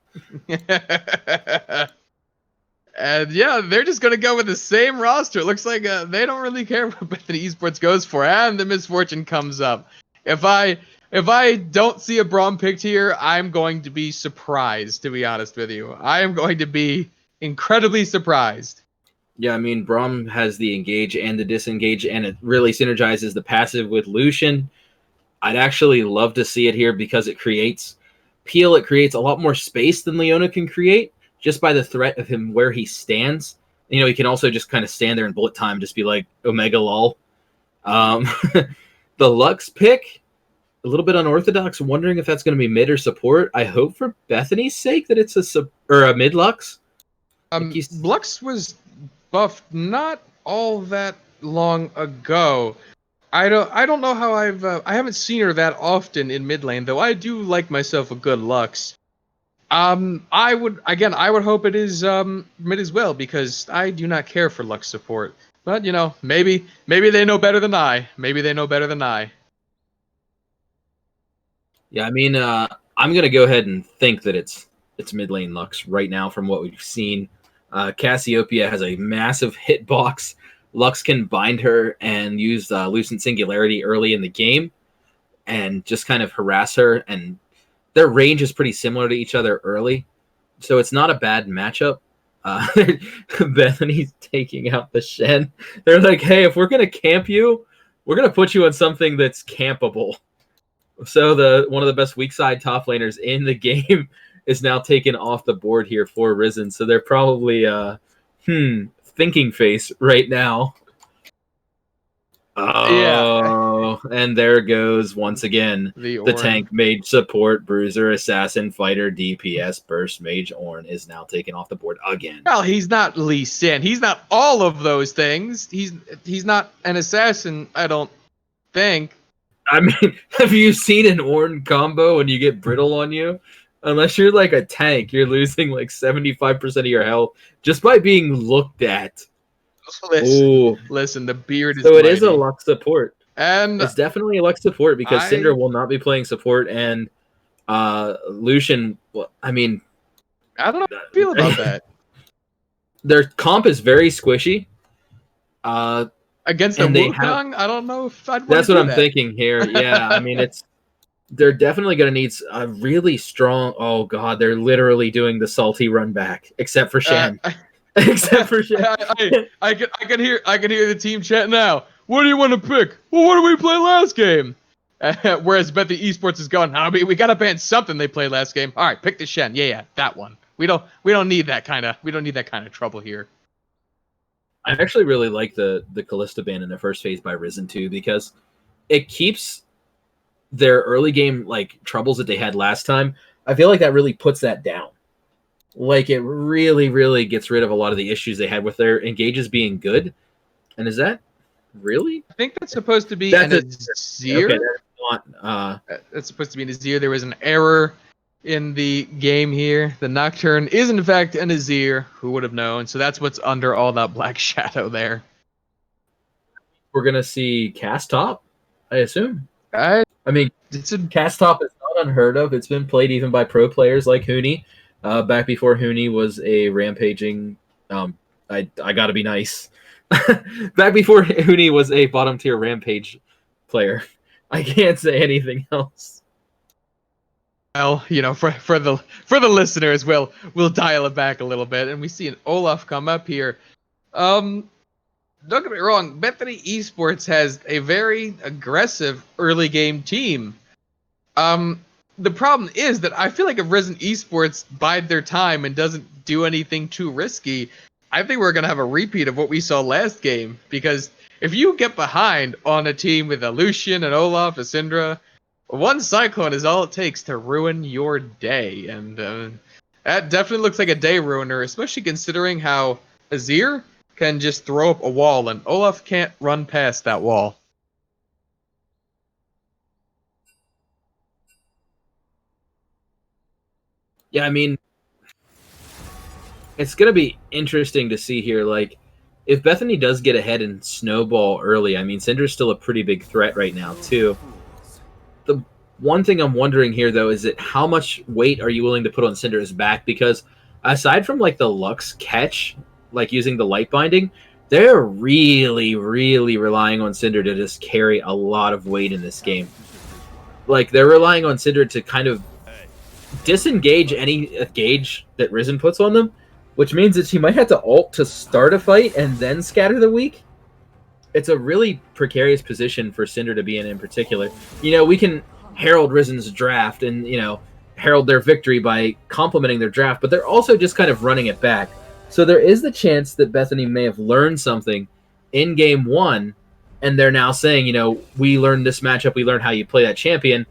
[SPEAKER 2] And yeah, they're just going to go with the same roster. It looks like they don't really care what Bethany Esports goes for, and the Misfortune comes up. If I don't see a Braum picked here, I'm going to be surprised, to be honest with you. I am going to be incredibly surprised.
[SPEAKER 3] Yeah, I mean, Braum has the engage and the disengage, and it really synergizes the passive with Lucian. I'd actually love to see it here because it creates Peel. It creates a lot more space than Leona can create just by the threat of him where he stands. You know, he can also just kind of stand there in bullet time, just be like Omega lol. The Lux pick, a little bit unorthodox. Wondering if that's going to be mid or support. I hope for Bethany's sake that it's a mid Lux.
[SPEAKER 2] Lux was buffed not all that long ago. I don't know how I haven't seen her that often in mid lane, though I do like myself a good Lux. I would hope it is mid as well, because I do not care for Lux support. But you know, maybe they know better than I.
[SPEAKER 3] Yeah, I mean, I'm gonna go ahead and think that it's mid lane Lux right now from what we've seen. Cassiopeia has a massive hitbox. Lux can bind her and use Lucent Singularity early in the game and just kind of harass her. And their range is pretty similar to each other early, so it's not a bad matchup. Bethany's taking out the Shen. They're like, hey, if we're going to camp you, we're going to put you on something that's campable. So one of the best weak side top laners in the game is now taken off the board here for Risen. So they're probably thinking face right now. Oh, yeah. And there goes once again the tank mage support, bruiser, assassin, fighter, DPS, burst mage. Ornn is now taken off the board again.
[SPEAKER 2] Well, he's not Lee Sin. He's not all of those things. He's not an assassin, I don't think.
[SPEAKER 3] I mean, have you seen an Ornn combo when you get brittle on you? Unless you're like a tank, you're losing like 75% of your health just by being looked at.
[SPEAKER 2] Listen, the beard is
[SPEAKER 3] so
[SPEAKER 2] mighty.
[SPEAKER 3] It is a Lux support.
[SPEAKER 2] And
[SPEAKER 3] it's definitely a Lux support because Syndra will not be playing support, and Lucian, well, I mean,
[SPEAKER 2] I don't know how I feel about that.
[SPEAKER 3] Their comp is very squishy.
[SPEAKER 2] Against the Wukong, I don't know if I'd want
[SPEAKER 3] That's
[SPEAKER 2] to
[SPEAKER 3] what
[SPEAKER 2] do
[SPEAKER 3] I'm
[SPEAKER 2] that.
[SPEAKER 3] thinking here. Yeah, I mean, they're definitely going to need a really strong. Oh God, they're literally doing the salty run back, except for Shen. Except for Shen.
[SPEAKER 2] I can hear the team chat now. what do you want to pick? Well, what did we play last game? Whereas Bethany Esports is going, I mean, we gotta ban something they played last game. All right, pick the Shen. Yeah, that one. We don't need that kind of trouble here.
[SPEAKER 3] I actually really like the Callista ban in the first phase by Risen 2 because it keeps their early game like troubles that they had last time. I feel like that really puts that down. Like it really, really gets rid of a lot of the issues they had with their engages being good. And is that really?
[SPEAKER 2] I think that's supposed to be an Azir.
[SPEAKER 3] Okay, that's not.
[SPEAKER 2] That's supposed to be an Azir. There was an error in the game here. The Nocturne is in fact an Azir. Who would have known? So that's what's under all that black shadow there.
[SPEAKER 3] We're gonna see cast top, I assume.
[SPEAKER 2] I
[SPEAKER 3] mean, cast top is not unheard of. It's been played even by pro players like Huni. Back before Huni was a rampaging. I gotta be nice. Back before Huni was a bottom tier rampage player. I can't say anything else.
[SPEAKER 2] Well, you know, for the listeners, we'll dial it back a little bit, and we see an Olaf come up here. Don't get me wrong, Bethany Esports has a very aggressive early game team. The problem is that I feel like if Risen Esports bide their time and doesn't do anything too risky, I think we're gonna have a repeat of what we saw last game. Because if you get behind on a team with a Lucian, an Olaf, a Syndra, one Cyclone is all it takes to ruin your day, and that definitely looks like a day ruiner, especially considering how Azir can just throw up a wall, and Olaf can't run past that wall.
[SPEAKER 3] Yeah, I mean, it's going to be interesting to see here. Like, if Bethany does get ahead and snowball early, I mean, Syndra's still a pretty big threat right now, too. The one thing I'm wondering here, though, is that how much weight are you willing to put on Syndra's back? Because aside from, like, the Lux catch, like using the light binding, they're really, really relying on Syndra to just carry a lot of weight in this game. Like, they're relying on Syndra to kind of disengage any gauge that Risen puts on them, which means that she might have to ult to start a fight and then scatter the weak. It's a really precarious position for Syndra to be in particular. You know, we can herald Risen's draft and, you know, herald their victory by complimenting their draft, but they're also just kind of running it back. So there is the chance that Bethany may have learned something in game one, and they're now saying, you know, we learned this matchup, we learned how you play that champion.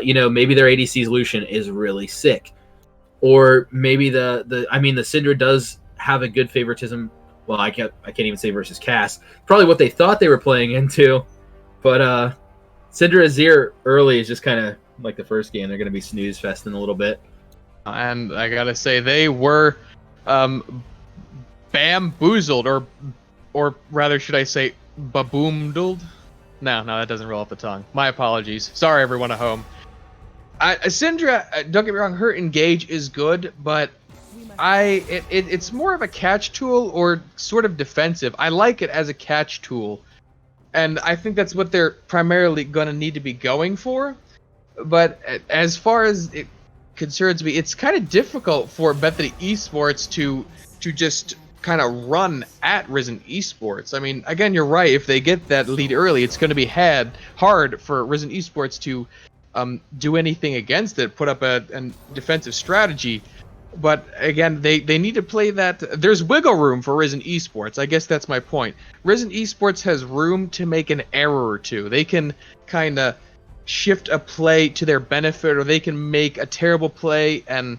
[SPEAKER 3] You know, maybe their ADC's Lucian is really sick. Or maybe the Syndra does have a good favoritism. Well, I can't even say versus Cass. Probably what they thought they were playing into. But Syndra Azir early is just kind of like the first game. They're going to be snooze festing a little bit.
[SPEAKER 2] And I gotta say, they were bamboozled, or rather, should I say, baboomdled? No, that doesn't roll off the tongue. My apologies. Sorry, everyone at home. Syndra, don't get me wrong, her engage is good, but it's more of a catch tool or sort of defensive. I like it as a catch tool, and I think that's what they're primarily going to need to be going for. But as far as it concerns me, it's kind of difficult for Bethany Esports to just kind of run at Risen Esports. I mean, again, you're right. If they get that lead early, it's going to be hard for Risen Esports to do anything against it, put up a defensive strategy. But again, they need to play that. There's wiggle room for Risen Esports. I guess that's my point. Risen Esports has room to make an error or two. They can kind of shift a play to their benefit, or they can make a terrible play and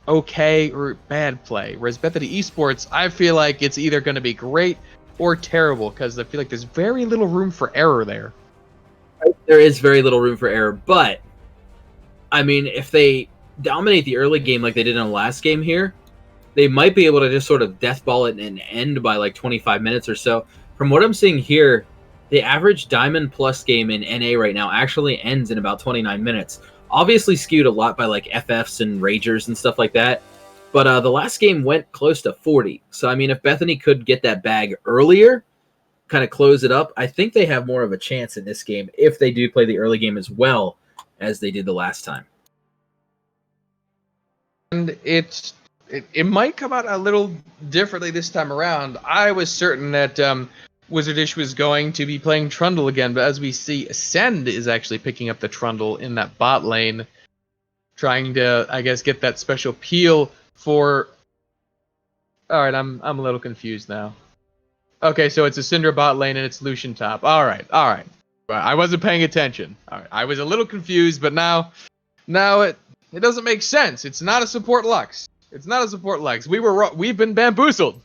[SPEAKER 2] okay or bad play. Whereas Bethany Esports, I feel like it's either going to be great or terrible, because I feel like there's very little room for error there.
[SPEAKER 3] There is very little room for error, but I mean, if they dominate the early game like they did in the last game here, they might be able to just sort of deathball it and end by like 25 minutes or so. From what I'm seeing here, the average Diamond Plus game in NA right now actually ends in about 29 minutes. Obviously skewed a lot by like FFs and Ragers and stuff like that. But the last game went close to 40. So, I mean, if Bethany could get that bag earlier, kind of close it up, I think they have more of a chance in this game if they do play the early game as well as they did the last time.
[SPEAKER 2] And it might come out a little differently this time around. I was certain that Wizardish was going to be playing Trundle again, but as we see, Ascend is actually picking up the Trundle in that bot lane, trying to, I guess, get that special peel for... Alright, I'm a little confused now. Okay, so it's a Syndra bot lane and it's Lucian top. Alright. Well, I wasn't paying attention. Alright, I was a little confused, but now it doesn't make sense. It's not a support Lux. It's not a support Lux. We've been bamboozled.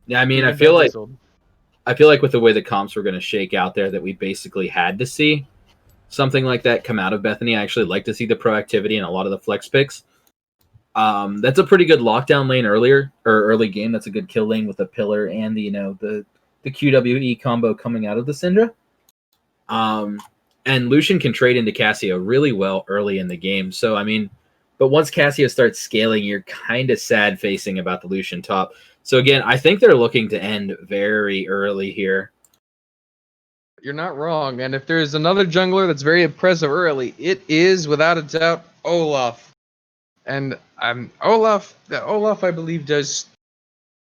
[SPEAKER 3] Yeah, I mean,
[SPEAKER 2] We've
[SPEAKER 3] I
[SPEAKER 2] been
[SPEAKER 3] feel like
[SPEAKER 2] bamboozled.
[SPEAKER 3] with the way the comps were going to shake out there, that we basically had to see something like that come out of Bethany. I actually like to see the proactivity in a lot of the flex picks. That's a pretty good lockdown lane early game. That's a good kill lane with the pillar and the QWE combo coming out of the Syndra. And Lucian can trade into Cassio really well early in the game. So I mean, but once Cassio starts scaling, you're kind of sad facing about the Lucian top. So again, I think they're looking to end very early here.
[SPEAKER 2] You're not wrong. And if there's another jungler that's very impressive early, it is without a doubt Olaf. And Olaf, I believe, does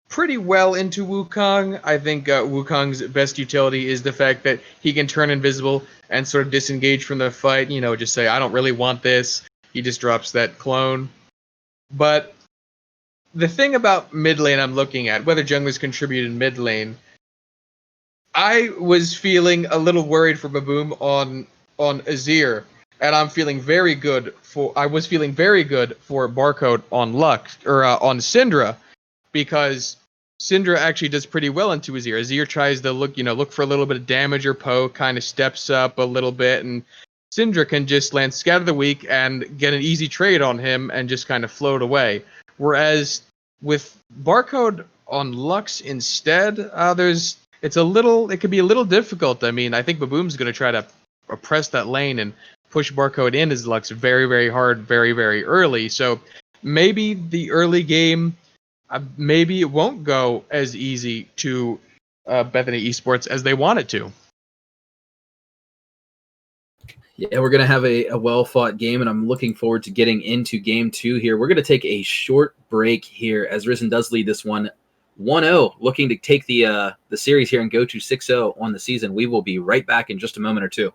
[SPEAKER 2] pretty well into Wukong. I think Wukong's best utility is the fact that he can turn invisible and sort of disengage from the fight. You know, just say, I don't really want this. He just drops that clone. But the thing about mid lane I'm looking at, whether junglers contribute in mid lane, I was feeling a little worried for Baboom on Azir, and I was feeling very good for Barcode on Lux or on Syndra, because Syndra actually does pretty well into Azir. Azir tries to look for a little bit of damage or poke, kind of steps up a little bit, and Syndra can just land Scatter the Weak and get an easy trade on him and just kind of float away. Whereas with Barcode on Lux instead, it could be a little difficult. I mean, I think Baboom's going to try to oppress that lane and push Barcode in his Lux very, very hard, very, very early. So maybe the early game, maybe it won't go as easy to Bethany Esports as they want it to.
[SPEAKER 3] Yeah, we're going to have a well-fought game, and I'm looking forward to getting into game 2 here. We're going to take a short break here as Risen does lead this one 1-0, looking to take the series here and go to 6-0 on the season. We will be right back in just a moment or two.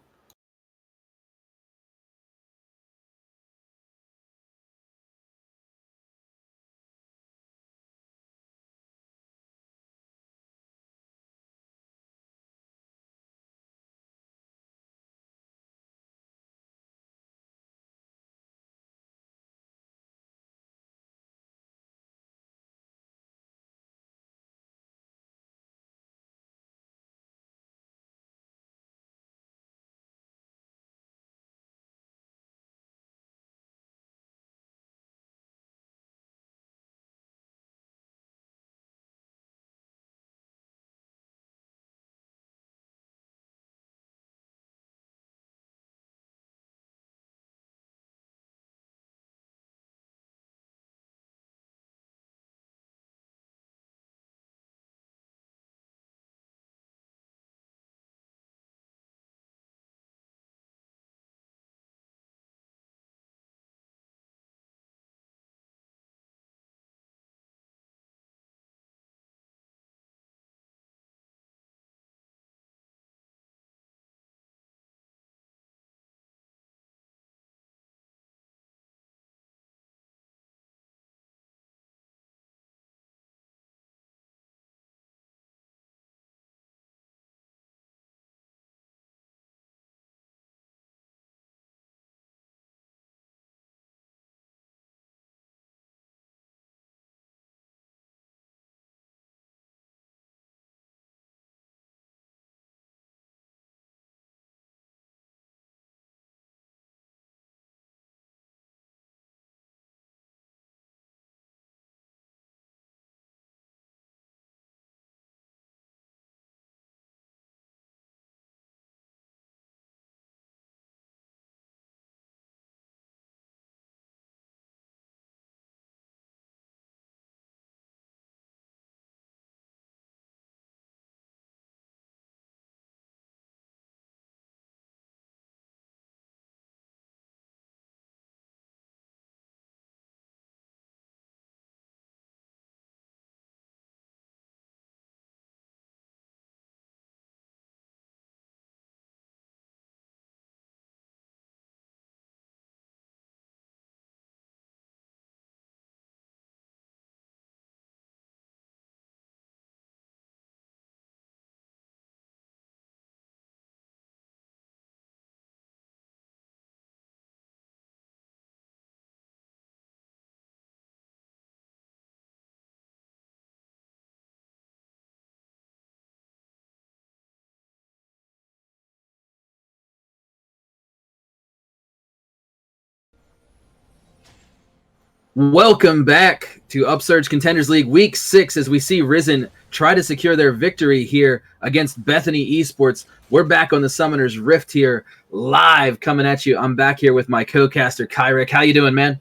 [SPEAKER 3] Welcome back to Upsurge Contenders League Week 6 as we see Risen try to secure their victory here against Bethany Esports. We're back on the Summoner's Rift here, live coming at you. I'm back here with my co-caster, Kyrick. How you doing, man?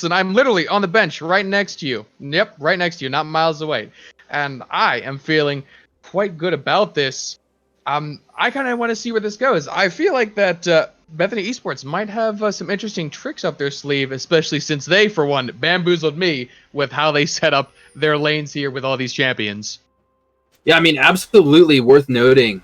[SPEAKER 2] And I'm literally on the bench right next to you. Yep, right next to you, not miles away. And I am feeling quite good about this. I kind of want to see where this goes. I feel like that Bethany Esports might have some interesting tricks up their sleeve, especially since they, for one, bamboozled me with how they set up their lanes here with all these champions.
[SPEAKER 3] Yeah, I mean, absolutely worth noting.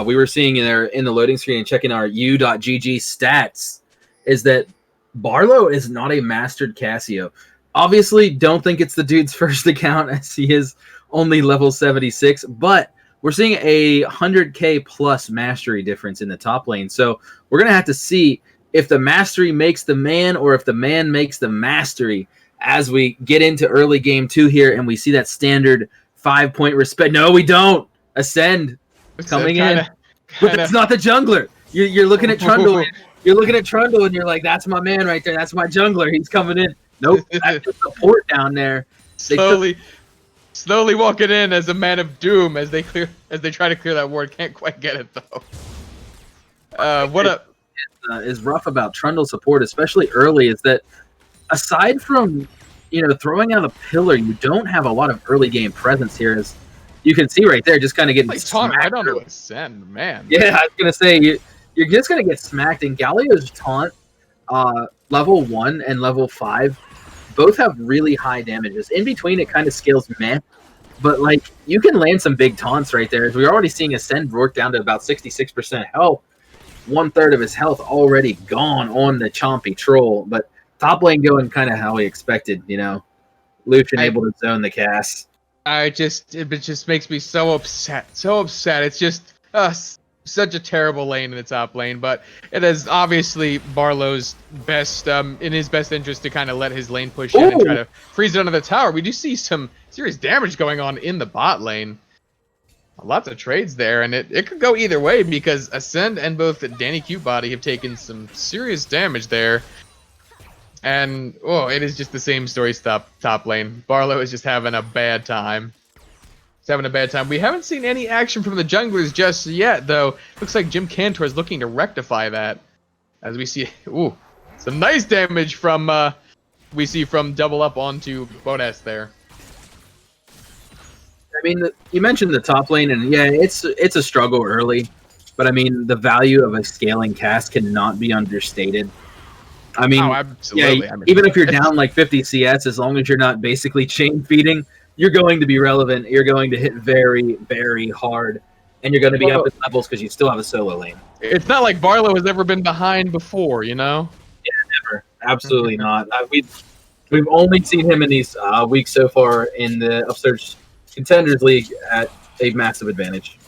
[SPEAKER 3] We were seeing in the loading screen and checking our u.gg stats is that Barlow is not a mastered Cassio. Obviously, don't think it's the dude's first account as he is only level 76, but we're seeing a 100k plus mastery difference in the top lane. So we're going to have to see if the mastery makes the man or if the man makes the mastery as we get into early game 2 here and we see that standard 5-point respect. No, we don't. Ascend coming in. But that's not the jungler. You're looking at Trundle. You're looking at Trundle and you're like, that's my man right there. That's my jungler. He's coming in. Nope. That's the support down there.
[SPEAKER 2] Slowly walking in as a man of doom as they try to clear that ward. Can't quite get it though. What
[SPEAKER 3] is rough about Trundle support, especially early, is that aside from throwing out a pillar, you don't have a lot of early game presence here. As you can see right there, just kind of getting
[SPEAKER 2] smacked. I don't know Ascend, man.
[SPEAKER 3] Yeah, I was gonna say you're just gonna get smacked. And Galio's taunt, level 1 and level 5. Both have really high damages. In between, it kind of scales meh, but like you can land some big taunts right there. As we're already seeing Ascend work down to about 66% health, 1/3 of his health already gone on the chompy troll. But top lane going kind of how we expected. Lucian able to zone the cast.
[SPEAKER 2] It just makes me so upset. It's just such a terrible lane in the top lane, but it is obviously Barlow's best, in his best interest to kind of let his lane push in and try to freeze it under the tower. We do see some serious damage going on in the bot lane. Lots of trades there, and it could go either way because Ascend and both Danny Cutebody have taken some serious damage there. And, it is just the same story top lane. Barlow is just having a bad time. We haven't seen any action from the junglers just yet, though. Looks like Jim Cantor is looking to rectify that. As we see, some nice damage from, we see from double up onto Bodas there.
[SPEAKER 3] I mean, you mentioned the top lane, and yeah, it's a struggle early. But I mean, the value of a scaling cast cannot be understated. I mean,
[SPEAKER 2] absolutely.
[SPEAKER 3] Yeah, even if you're down like 50 CS, as long as you're not basically chain feeding, you're going to be relevant. You're going to hit very, very hard, and you're going to be up in levels because you still have a solo lane.
[SPEAKER 2] It's not like Barlow has ever been behind before,
[SPEAKER 3] Yeah, never. Absolutely not. We've only seen him in these weeks so far in the Upsurge Contenders League at a massive advantage.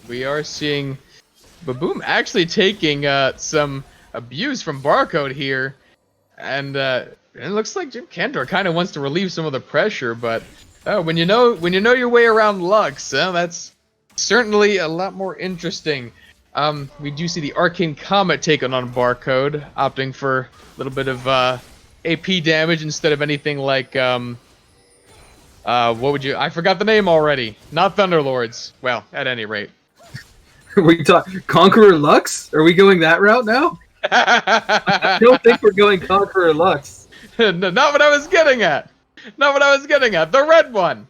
[SPEAKER 2] We are seeing Baboom actually taking some abuse from Barcode here, and it looks like Jim Cantor kind of wants to relieve some of the pressure, but when you know your way around Lux, that's certainly a lot more interesting. We do see the Arcane Comet taken on Barcode, opting for a little bit of AP damage instead of anything like what would you? I forgot the name already. Not Thunderlords. Well, at any rate.
[SPEAKER 3] We talk Conqueror Lux? Are we going that route now? I don't think we're going Conqueror Lux.
[SPEAKER 2] No, not what I was getting at. The red one.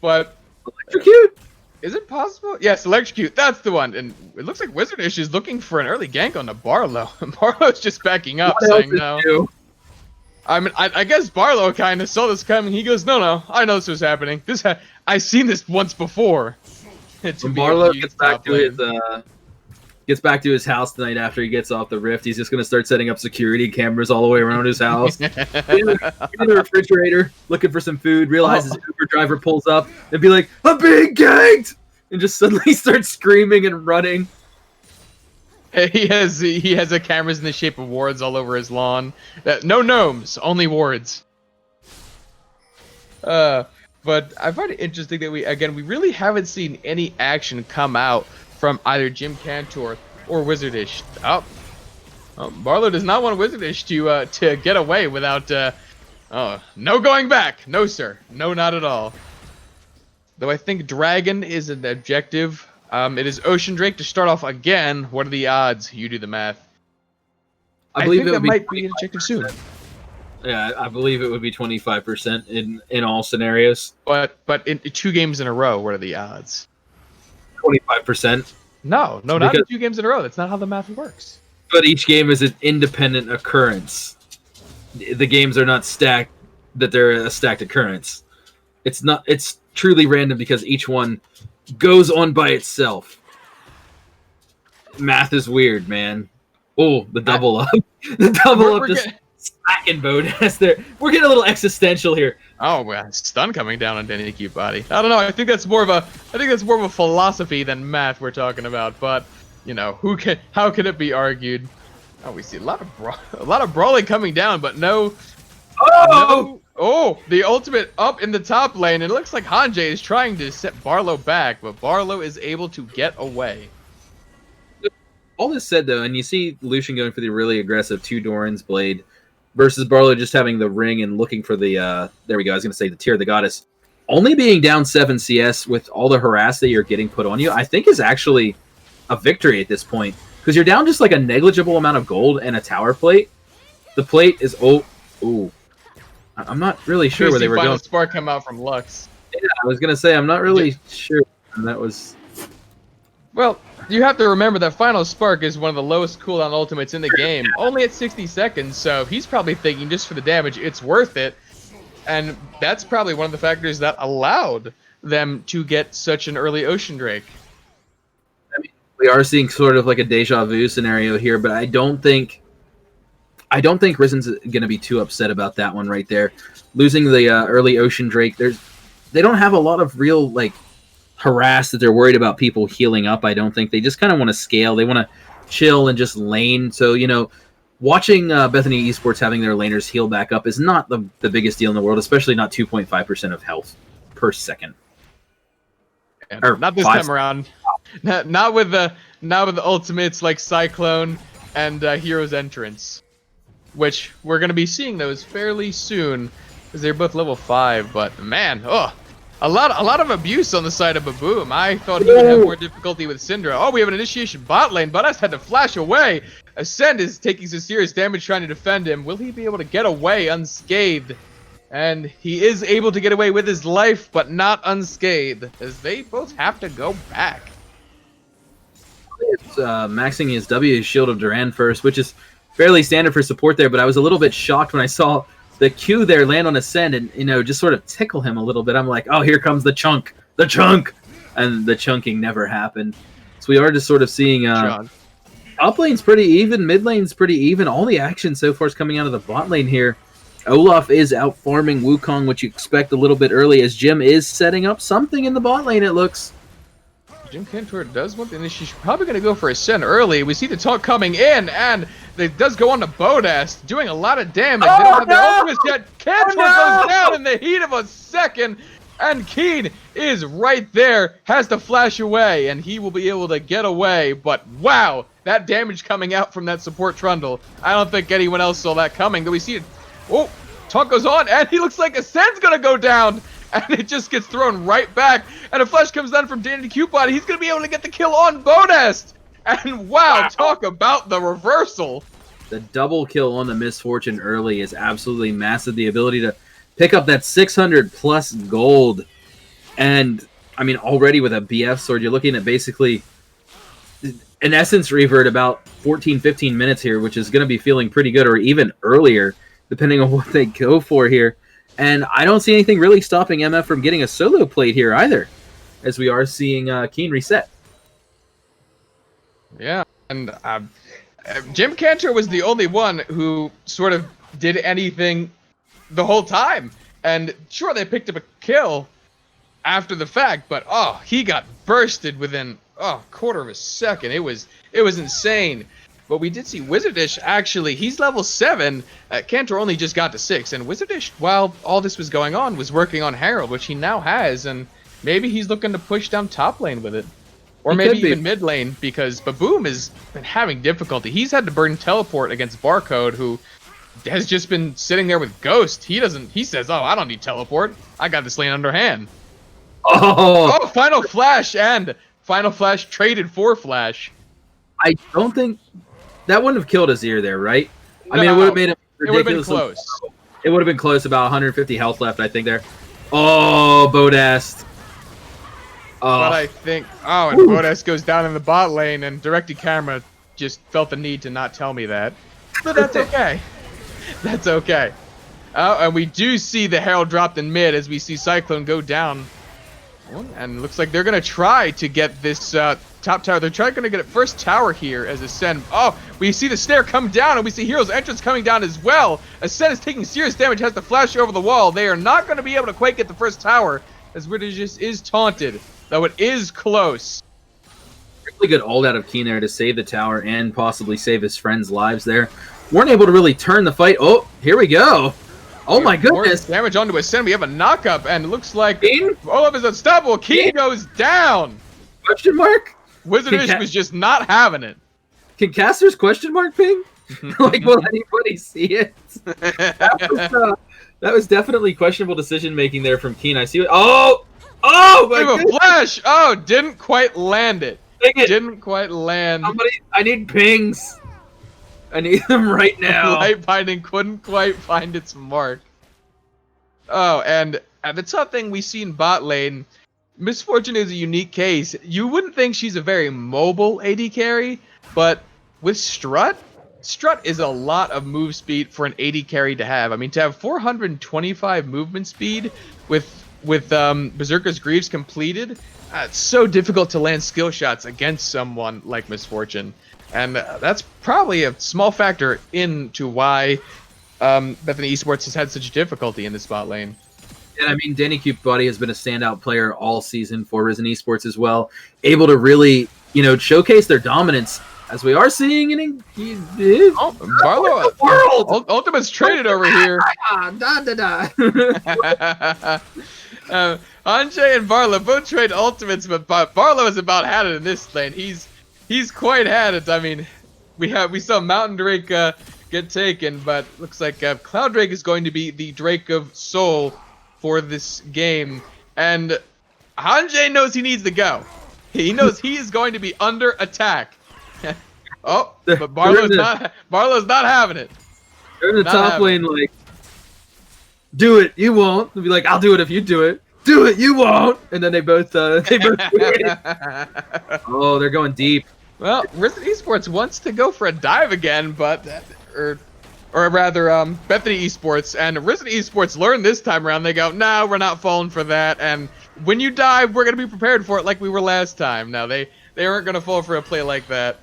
[SPEAKER 2] But
[SPEAKER 3] Electrocute?
[SPEAKER 2] Is it possible? Yes, Electrocute. That's the one. And it looks like Wizardish is looking for an early gank on the Barlow. Barlow's just backing up, saying no. I mean, I guess Barlow kind of saw this coming. He goes, no, I know this was happening. I've seen this once before.
[SPEAKER 3] When Barlow gets back to his house tonight after he gets off the rift, he's just going to start setting up security cameras all the way around his house. in the refrigerator, looking for some food, realizes Uber driver pulls up and be like, I'm being ganked! And just suddenly starts screaming and running.
[SPEAKER 2] He has cameras in the shape of wards all over his lawn. No gnomes, only wards. But I find it interesting that we really haven't seen any action come out from either Jim Cantor or Wizardish. Oh, Barlow does not want Wizardish to get away without no going back. No, sir. No, not at all. Though I think Dragon is an objective. It is Ocean Drake to start off again. What are the odds? You do the math.
[SPEAKER 3] I believe
[SPEAKER 2] think
[SPEAKER 3] it
[SPEAKER 2] that
[SPEAKER 3] would
[SPEAKER 2] might
[SPEAKER 3] be
[SPEAKER 2] be an objective soon.
[SPEAKER 3] Yeah, I believe it would be 25% in all scenarios.
[SPEAKER 2] But in 2 games in a row, what are the odds?
[SPEAKER 3] 25%.
[SPEAKER 2] No, not in 2 games in a row. That's not how the math works.
[SPEAKER 3] But each game is an independent occurrence. The games are not stacked, that they're a stacked occurrence. It's truly random because each one goes on by itself. Math is weird, man. Oh, the double up. The double up just stacking Bodas there. We're getting a little existential here.
[SPEAKER 2] Oh, well, stun coming down on Denny Cute Body. I don't know. I think that's more of a philosophy than math we're talking about. But how can it be argued? Oh, we see a lot of brawling coming down, but no. Oh, the ultimate up in the top lane. It looks like Hanjay is trying to set Barlow back, but Barlow is able to get away.
[SPEAKER 3] All this said, though, and you see Lucian going for the really aggressive 2 Doran's Blade versus Barlow just having the ring and looking for the, there we go, I was going to say the Tear of the Goddess. Only being down 7 CS with all the harass that you're getting put on you, I think is actually a victory at this point. Because you're down just like a negligible amount of gold and a tower plate. The plate is, I'm not really sure where they were going.
[SPEAKER 2] Spark come out from Lux.
[SPEAKER 3] Yeah, I was going to say, I'm not really sure. And that was...
[SPEAKER 2] Well, you have to remember that Final Spark is one of the lowest cooldown ultimates in the game, only at 60 seconds, so he's probably thinking just for the damage, it's worth it. And that's probably one of the factors that allowed them to get such an early Ocean Drake.
[SPEAKER 3] I mean, we are seeing sort of like a deja vu scenario here, but I don't think Risen's going to be too upset about that one right there. Losing the early Ocean Drake, they don't have a lot of real, harass that they're worried about people healing up. I don't think they just kind of want to scale. They want to chill and just lane. So, watching Bethany Esports having their laners heal back up is not the biggest deal in the world, especially not 2.5% of health per second.
[SPEAKER 2] Not this time around. Not with the ultimates like Cyclone and Hero's Entrance, which we're going to be seeing those fairly soon because they're both level 5. But man, a lot of abuse on the side of Baboom. I thought he would have more difficulty with Syndra. Oh, we have an initiation bot lane. Butters had to flash away. Ascend is taking some serious damage trying to defend him. Will he be able to get away unscathed? And he is able to get away with his life, but not unscathed, as they both have to go back.
[SPEAKER 3] It's maxing his W Shield of Duran first, which is fairly standard for support there, but I was a little bit shocked when I saw the Q there land on Ascend and, just sort of tickle him a little bit. I'm like, oh, here comes the chunk. And the chunking never happened. So we are just sort of seeing up lane's pretty even, mid lane's pretty even. All the action so far is coming out of the bot lane here. Olaf is out farming Wukong, which you expect a little bit early, as Jim is setting up something in the bot lane, it looks.
[SPEAKER 2] Jim Cantor does want the initiation. Probably going to go for Ascend early. We see the talk coming in, and it does go on to Bodas, doing a lot of damage. They don't have their ultimates yet. Cantor goes down in the heat of a second, and Keen is right there, has to flash away, and he will be able to get away. But wow, that damage coming out from that support Trundle. I don't think anyone else saw that coming. Though we see it. Oh, talk goes on, and he looks like Ascend's going to go down. And it just gets thrown right back. And a flash comes down from Danny Cupid. He's going to be able to get the kill on Bodest. And wow, talk about the reversal.
[SPEAKER 3] The double kill on the Misfortune early is absolutely massive. The ability to pick up that 600 plus gold. And, I mean, already with a BF sword, you're looking at basically, in essence, revert about 14, 15 minutes here, which is going to be feeling pretty good, or even earlier, depending on what they go for here. And I don't see anything really stopping MF from getting a solo plate here either, as we are seeing Keen reset.
[SPEAKER 2] Yeah, and Jim Cantor was the only one who sort of did anything the whole time. And sure, they picked up a kill after the fact, but he got bursted within a quarter of a second. It was insane. But we did see Wizardish, actually, he's level 7. Cantor only just got to 6. And Wizardish, while all this was going on, was working on Herald, which he now has. And maybe he's looking to push down top lane with it. Or
[SPEAKER 3] He
[SPEAKER 2] maybe
[SPEAKER 3] could be.
[SPEAKER 2] even mid lane, because Baboom has been having difficulty. He's had to burn teleport against Barcode, who has just been sitting there with Ghost. He says, oh, I don't need teleport. I got this lane underhand.
[SPEAKER 3] Oh,
[SPEAKER 2] Oh, Final Flash, and Final Flash traded for Flash.
[SPEAKER 3] I don't think that wouldn't have killed Azir there, right? I mean, it
[SPEAKER 2] No,
[SPEAKER 3] would have made him
[SPEAKER 2] It would have been
[SPEAKER 3] ridiculously.
[SPEAKER 2] close.
[SPEAKER 3] It would have been close, about 150 health left, I think, there. Oh, Bodast.
[SPEAKER 2] But
[SPEAKER 3] Oh,
[SPEAKER 2] I think, and Bodas goes down in the bot lane, and Directed Camera just felt the need to not tell me that. But that's okay. That's okay. And we do see the Herald dropped in mid as we see Cyclone go down. And looks like they're going to try to get this top tower. They're trying to get it first tower here as Ascend. Oh, we see the snare come down, and we see Hero's entrance coming down as well. Ascend is taking serious damage, has to flash over the wall. They are not going to be able to quite get the first tower, as Riddigus is taunted, though it is close.
[SPEAKER 3] really good ult out of Keen there to save the tower and possibly save his friends' lives there. Weren't able to really turn the fight. Oh, here we go. Oh my goodness.
[SPEAKER 2] More damage onto Ascend. We have a knockup, and it looks like
[SPEAKER 3] Keen?
[SPEAKER 2] Olaf is unstoppable. Keen
[SPEAKER 3] Keen?
[SPEAKER 2] goes down.
[SPEAKER 3] Question mark?
[SPEAKER 2] Wizardish was just not having it.
[SPEAKER 3] Can casters question mark ping? Like, will anybody see it? That was definitely questionable decision making there from Keen. I see it. Oh! Oh my
[SPEAKER 2] We have a
[SPEAKER 3] goodness!
[SPEAKER 2] flash. Oh, didn't quite land it.
[SPEAKER 3] Dang it.
[SPEAKER 2] Didn't quite land.
[SPEAKER 3] Somebody, I need pings. I need them right now.
[SPEAKER 2] Light binding couldn't quite find its mark. Oh, and the top thing we see in bot lane, Misfortune is a unique case. You wouldn't think she's a very mobile AD carry, but with Strut is a lot of move speed for an AD carry to have. I mean, to have 425 movement speed with Berserker's Greaves completed, it's so difficult to land skill shots against someone like Misfortune. And that's probably a small factor into why Bethany Esports has had such difficulty in this bot lane.
[SPEAKER 3] And I mean, Danny Cupebody has been a standout player all season for Risen Esports as well, able to really, showcase their dominance, as we are seeing in
[SPEAKER 2] Barlow,
[SPEAKER 3] world.
[SPEAKER 2] Ultimate's traded over here. Anjay and Barlow both trade ultimates, but Barlow has about had it in this lane. He's quite had it. I mean, we saw Mountain Drake get taken, but looks like Cloud Drake is going to be the Drake of Soul for this game, and Anjay knows he needs to go. He knows he is going to be under attack. Oh, but Barlow's not having it.
[SPEAKER 3] They're in the top lane, like, do it, you won't. They'll be like, I'll do it if you do it. Do it, you won't. And then they both do it. Oh, they're going deep.
[SPEAKER 2] Well, Risen Esports wants to go for a dive again, but or rather, Bethany Esports and Risen Esports learned this time around. They go, no, we're not falling for that. And when you dive, we're gonna be prepared for it, like we were last time. Now they aren't gonna fall for a play like that.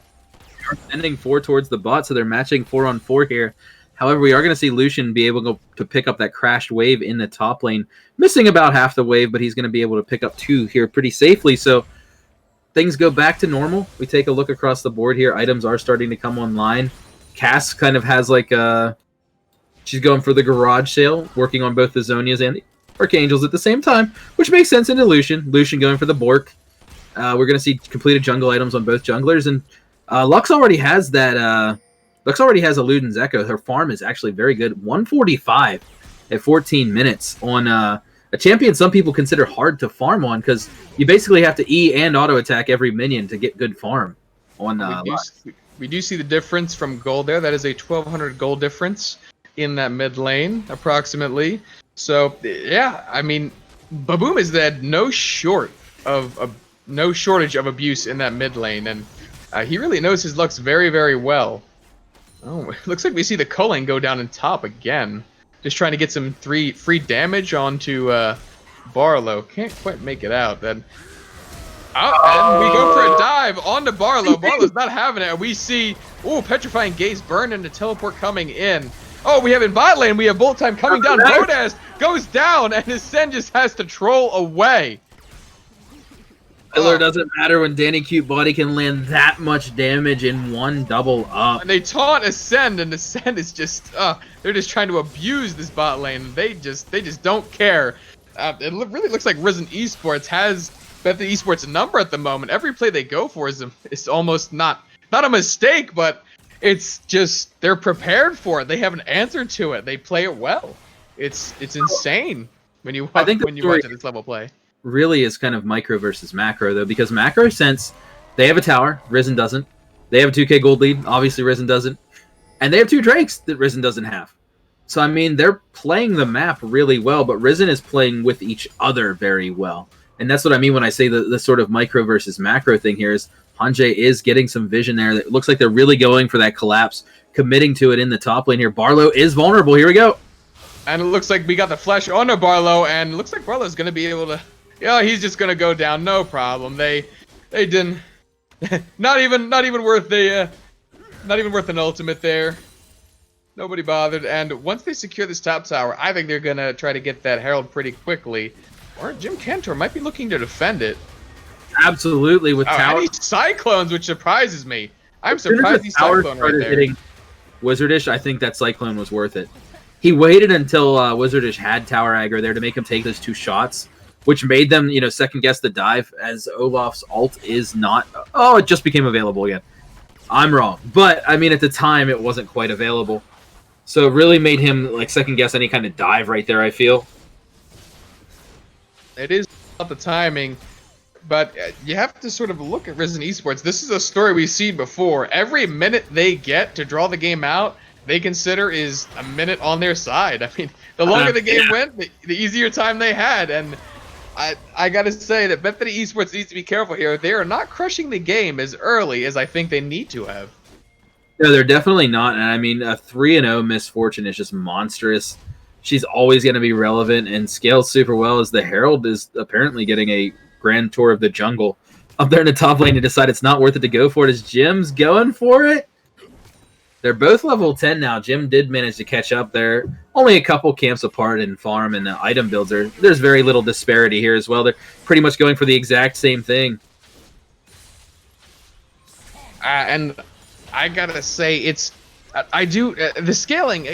[SPEAKER 3] They're sending 4 towards the bot, so they're matching 4-on-4 here. However, we are going to see Lucian be able to pick up that crashed wave in the top lane, missing about half the wave, but he's going to be able to pick up 2 here pretty safely. So things go back to normal. We take a look across the board here. Items are starting to come online. Cass kind of has like she's going for the garage sale, working on both the Zonias and the Archangels at the same time, which makes sense into Lucian. Lucian going for the Bork. We're going to see completed jungle items on both junglers, and Lux already has that. Lux already has a Luden's Echo. Her farm is actually very good. 145 at 14 minutes on a champion some people consider hard to farm on, because you basically have to E and auto attack every minion to get good farm on Lux.
[SPEAKER 2] We do see the difference from gold there. That is a 1,200 gold difference in that mid lane, approximately. So yeah, I mean, Baboom is that no shortage of abuse in that mid lane, and he really knows his Lux very, very well. Oh, looks like we see the culling go down in top again. Just trying to get some free damage onto Barlow. Can't quite make it out. Then, and we go for a dive onto Barlow. Barlow's not having it. And we see, Petrifying Gaze burn and the teleport coming in. Oh, we have in bot lane, we have Bolt Time coming down. Bodas goes down, and his Sen just has to troll away.
[SPEAKER 3] It doesn't matter when Danny Cupebody can land that much damage in one double up.
[SPEAKER 2] And they taunt Ascend, and Ascend is just, they're just trying to abuse this bot lane. They just don't care. It really looks like Risen Esports has Bethany Esports' number at the moment. Every play they go for is almost not a mistake, but it's just they're prepared for it. They have an answer to it. They play it well. It's insane when you watch at this level play.
[SPEAKER 3] Really is kind of micro versus macro though, because macro sense they have a tower, Risen doesn't. They have a 2K gold lead, obviously Risen doesn't, and they have 2 Drakes that Risen doesn't have. So I mean they're playing the map really well, but Risen is playing with each other very well. And that's what I mean when I say the sort of micro versus macro thing here is Hanjay is getting some vision there. It looks like they're really going for that collapse, committing to it in the top lane here. Barlow is vulnerable. Here we go.
[SPEAKER 2] And it looks like we got the flash onto Barlow, and it looks like Barlow's going to be able to... Yeah, he's just going to go down, no problem. They didn't... not even worth the... not even worth an ultimate there. Nobody bothered. And once they secure this top tower, I think they're going to try to get that Herald pretty quickly. Or Jim Cantor might be looking to defend it.
[SPEAKER 3] Absolutely, with tower.
[SPEAKER 2] And these Cyclones, which surprises me. I'm surprised these Cyclone right there.
[SPEAKER 3] Hitting Wizardish, I think that Cyclone was worth it. He waited until Wizardish had tower aggro there to make him take those 2 shots, which made them, second guess the dive, as Olaf's ult is not... Oh, it just became available again. I'm wrong. But, I mean, at the time, it wasn't quite available. So it really made him, second guess any kind of dive right there, I feel.
[SPEAKER 2] It is about the timing, but you have to sort of look at Risen Esports. This is a story we've seen before. Every minute they get to draw the game out, they consider is a minute on their side. I mean, the longer the game went, the easier time they had. And I got to say that Bethany Esports needs to be careful here. They are not crushing the game as early as I think they need to have.
[SPEAKER 3] No, they're definitely not. And I mean, a 3-0 Misfortune is just monstrous. She's always going to be relevant and scales super well, as the Herald is apparently getting a grand tour of the jungle up there in the top lane to decide it's not worth it to go for it. As Jim's going for it. They're both level 10 now. Jim did manage to catch up there. Only a couple camps apart in farm and the item builds. There's very little disparity here as well. They're pretty much going for the exact same thing.
[SPEAKER 2] And I got to say, the scaling,